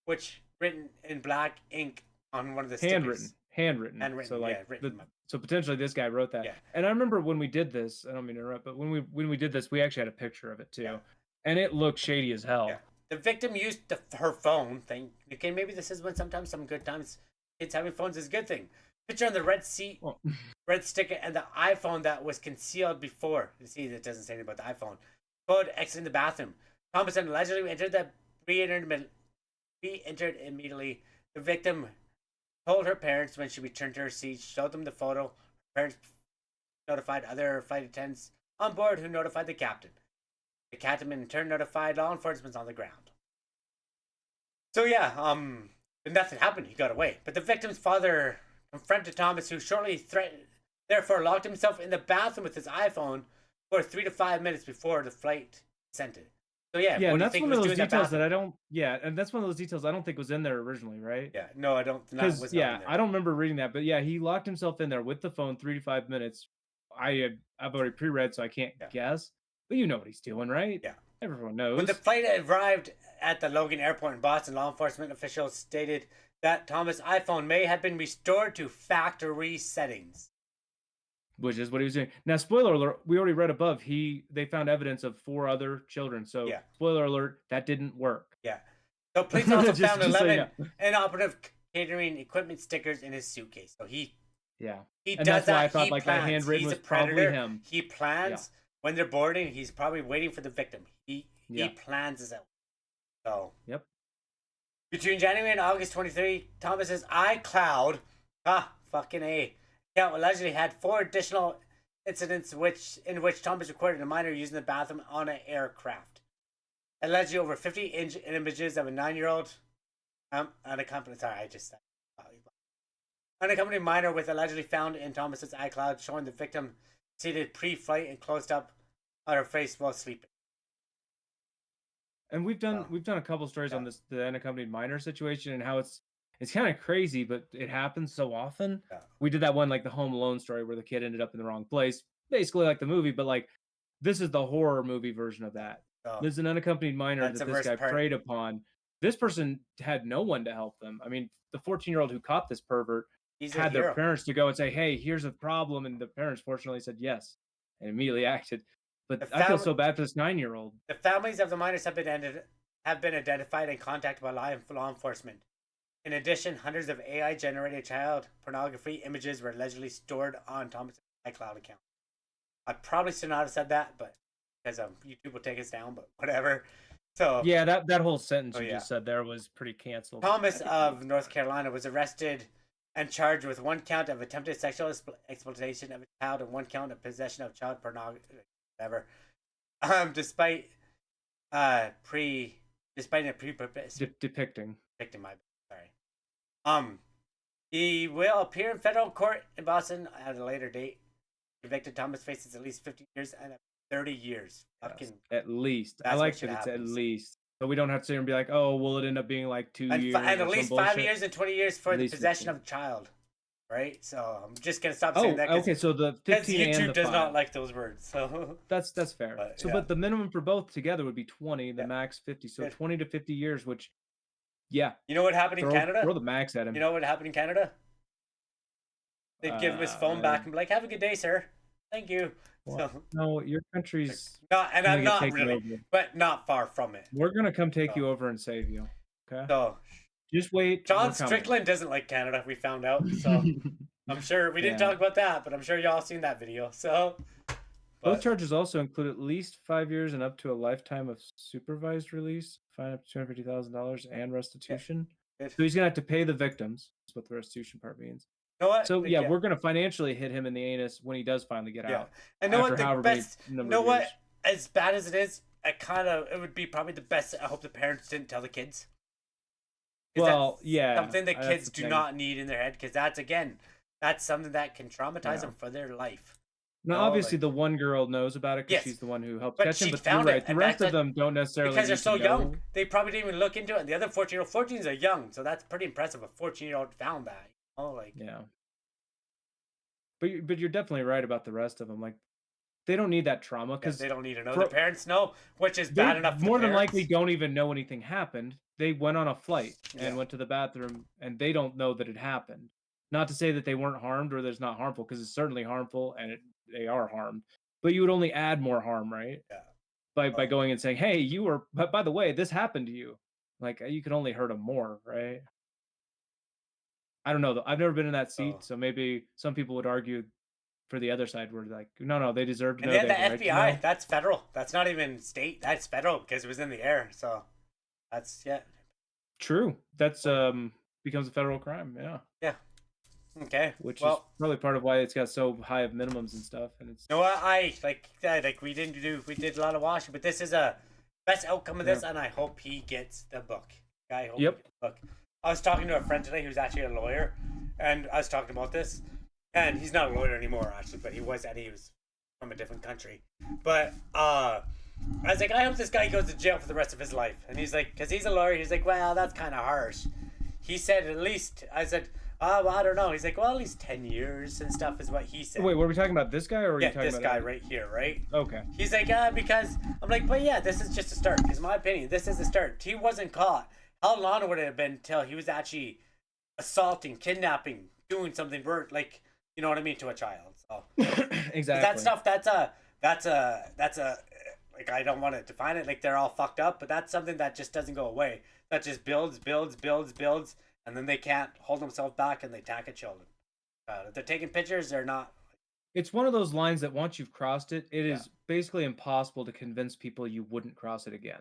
which written in black ink on one of the stickers. Handwritten. So like so potentially this guy wrote that. Yeah. And I remember when we did this, I don't mean to interrupt, but when we did this, we actually had a picture of it too. Yeah. And it looked shady as hell. Yeah. The victim used her phone thing. Okay, maybe this is when sometimes some good times kids having phones is a good thing. Picture on the red seat, red sticker, and the iPhone that was concealed before. You see, it doesn't say anything about the iPhone. Code exiting the bathroom. Thomason allegedly entered re-entered immediately. The victim told her parents when she returned to her seat, showed them the photo. Her parents notified other flight attendants on board who notified the captain. The captain in turn notified law enforcement on the ground. So yeah, nothing happened. He got away. But the victim's father confronted Thomas, who shortly therefore locked himself in the bathroom with his iPhone for 3 to 5 minutes before the flight descended. So yeah, and that's one of those details that I don't. Yeah, and that's one of those details I don't think was in there originally, right? Yeah, no, I don't. Because I don't remember reading that, but yeah, he locked himself in there with the phone 3 to 5 minutes. I've already pre-read, so I can't guess. But you know what he's doing, right? Yeah, everyone knows. When the flight arrived at the Logan Airport in Boston, law enforcement officials stated that Thomas' iPhone may have been restored to factory settings. Which is what he was doing. Now, spoiler alert, we already read above, they found evidence of 4 other children. So, spoiler alert, that didn't work. Yeah. So, police also found 11 inoperative catering equipment stickers in his suitcase. So, he does that's that. Why I thought like that handwritten was probably him. He plans when they're boarding, he's probably waiting for the victim. He plans this out. So, between January and August 23, Thomas's iCloud, fucking A, account allegedly had 4 additional incidents in which Thomas recorded a minor using the bathroom on an aircraft. Allegedly over 50 images of a 9-year-old unaccompanied. Unaccompanied minor with allegedly found in Thomas's iCloud, showing the victim seated pre-flight and closed up on her face while sleeping. And we've done a couple stories on this, the unaccompanied minor situation, and how it's kind of crazy, but it happens so often. Yeah. We did that one, like the Home Alone story where the kid ended up in the wrong place, basically like the movie, but like this is the horror movie version of that. Oh. There's an unaccompanied minor that this guy preyed upon. This person had no one to help them. I mean, the 14-year-old who caught this pervert had their parents to go and say, "Hey, here's a problem," and the parents fortunately said yes and immediately acted. But I feel so bad for this 9-year-old. The families of the minors have been identified and contacted by law enforcement. In addition, hundreds of AI-generated child pornography images were allegedly stored on Thomas' iCloud account. I probably should not have said that, but because YouTube will take us down, but whatever. So yeah, that whole sentence you just said there was pretty canceled. Thomas of North Carolina was arrested and charged with 1 count of attempted sexual exploitation of a child and 1 count of possession of child pornography. Whatever. Despite a pre-purpose depicting my sorry. He will appear in federal court in Boston at a later date. Convicted Thomas faces at least 50 years and 30 years. Yes, at least. I like that it's at least. So we don't have to sit here and be like, oh, will it end up being like 2 years? And at least 5 years and 20 years for the possession of a child. Right? So I'm just going to stop saying that. Okay, so the 15 YouTube and the does 5. Not like those words. So That's fair. But the minimum for both together would be 20, the max 50. So 20 to 50 years, which, You know what happened in Canada? Throw the max at him. You know what happened in Canada? They'd give him his phone back and be like, have a good day, sir. Thank you. Well, no, your country's not, and I'm not really, but not far from it. We're going to come take you over and save you. Okay? So just wait. John Strickland doesn't like Canada, we found out. So I'm sure we didn't talk about that, but I'm sure y'all seen that video. So both charges also include at least 5 years and up to a lifetime of supervised release, fine up to $250,000, and restitution. So he's gonna have to pay the victims. That's what the restitution part means. You know what? So yeah, we're gonna financially hit him in the anus when he does finally get out. And know what? The best. Know what? As bad as it is, it would be probably the best. I hope the parents didn't tell the kids. Well, yeah, something that kids do not need in their head, because that's something that can traumatize them for their life. Now, obviously, the one girl knows about it because she's the one who helped catch him. But found it. The rest of them don't necessarily because they're so young. They probably didn't even look into it. And the other 14s are young, so that's pretty impressive. A 14-year-old found that. Yeah. But you're definitely right about the rest of them. Like, they don't need that trauma because they don't need to know. The parents know, which is bad enough. More than likely, don't even know anything happened. They went on a flight and went to the bathroom, and they don't know that it happened. Not to say that they weren't harmed or that it's not harmful, because it's certainly harmful and they are harmed. But you would only add more harm, right? Yeah. By going and saying, "Hey, you were. But by the way, this happened to you." Like, you can only hurt them more, right? I don't know though. I've never been in that seat, so maybe some people would argue for the other side. Were like, no, they deserve to know. And then the FBI, that's federal. That's not even state. That's federal because it was in the air. So that's true. That's becomes a federal crime. Yeah. Okay. Which is probably part of why it's got so high of minimums and stuff. And it's I we did a lot of washing, but this is a best outcome of this, and I hope he gets the book. I hope he gets the book. I was talking to a friend today who's actually a lawyer, and I was talking about this, and he's not a lawyer anymore actually, but he was from a different country. But I was like, I hope this guy goes to jail for the rest of his life. And he's like, because he's a lawyer, he's like, well, that's kind of harsh. He said at least, I said, well, I don't know. He's like, well, at least 10 years and stuff is what he said. Wait, were we talking about this guy or were you talking about this guy right here, right? Okay. He's like, because I'm like, but yeah, this is just a start. Because my opinion, this is a start. He wasn't caught. How long would it have been until he was actually assaulting, kidnapping, doing something like, you know what I mean, to a child? So exactly. That stuff. That's a like, I don't want to define it like they're all fucked up, but that's something that just doesn't go away. That just builds, and then they can't hold themselves back and they attack at children. If they're taking pictures, they're not. It's one of those lines that once you've crossed it, it is basically impossible to convince people you wouldn't cross it again,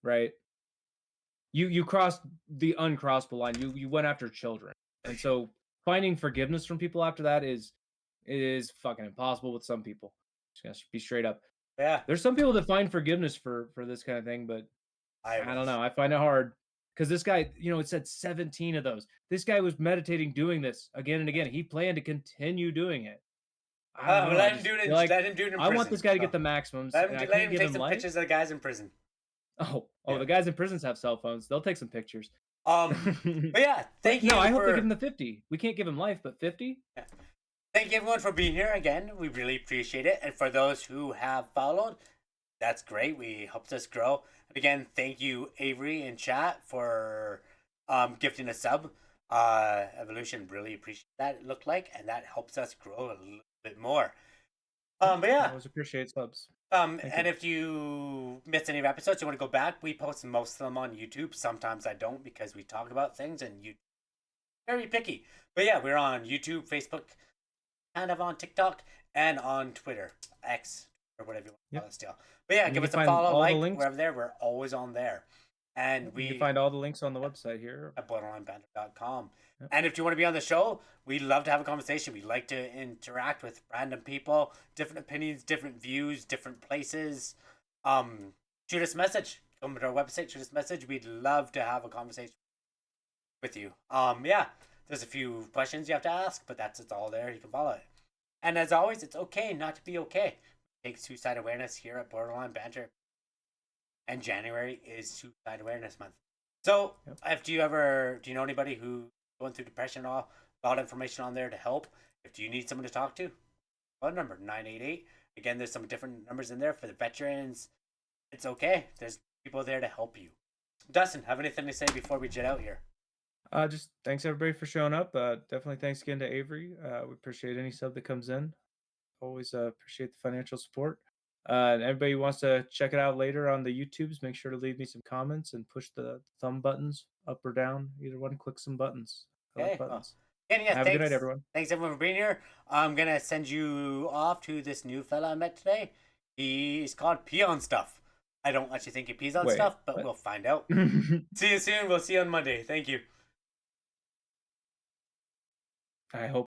right? You crossed the uncrossable line. You went after children, and so finding forgiveness from people after that is fucking impossible with some people. Just gonna be straight up. Yeah, there's some people that find forgiveness for this kind of thing, but I don't know. I find it hard because this guy, it said 17 of those. This guy was meditating doing this again and again. He planned to continue doing it. Let him do it. Let him do it in prison. I want this guy to get the maximums. Let him take some pictures of the guys in prison. The guys in prisons have cell phones. They'll take some pictures. But yeah, thank you. No, I hope they give him the 50. We can't give him life, but 50. Yeah. Thank you everyone for being here again. We really appreciate it. And for those who have followed, that's great. We helped us grow. And again, thank you Avery in chat for gifting a sub. Evolution, really appreciate that. It looked like, and that helps us grow a little bit more. But yeah, I always appreciate subs. And if you missed any of episodes, you want to go back, we post most of them on YouTube. Sometimes I don't because we talk about things and you very picky. But yeah, we're on YouTube, Facebook, kind of on TikTok, and on Twitter, X, or whatever you want to call it still. But yeah, give us a follow, like, wherever there. We're always on there. And you can find all the links on the website here at borderlinebanter.com. Yep. And if you want to be on the show, we love to have a conversation. We like to interact with random people, different opinions, different views, different places. Shoot us a message. Come to our website, shoot us a message. We'd love to have a conversation with you. Yeah, there's a few questions you have to ask, but it's all there. You can follow it. And as always, it's okay not to be okay. Take suicide awareness here at Borderline Banter. And January is Suicide Awareness Month. So, do you know anybody who's going through depression at all? A lot of information on there to help. If you need someone to talk to, phone number 988. Again, there's some different numbers in there for the veterans. It's okay. There's people there to help you. Dustin, have anything to say before we jet out here? Just thanks everybody for showing up. Definitely thanks again to Avery. We appreciate any sub that comes in. Always appreciate the financial support. And everybody who wants to check it out later on the YouTubes, make sure to leave me some comments and push the thumb buttons up or down. Either one, click some buttons. I like buttons. And yeah, Have a good night, everyone. Thanks everyone for being here. I'm gonna send you off to this new fella I met today. He's called Pee on Stuff. I don't actually think he pees on Wait, stuff, but what? we'll find out. See you soon. We'll see you on Monday. Thank you. I hope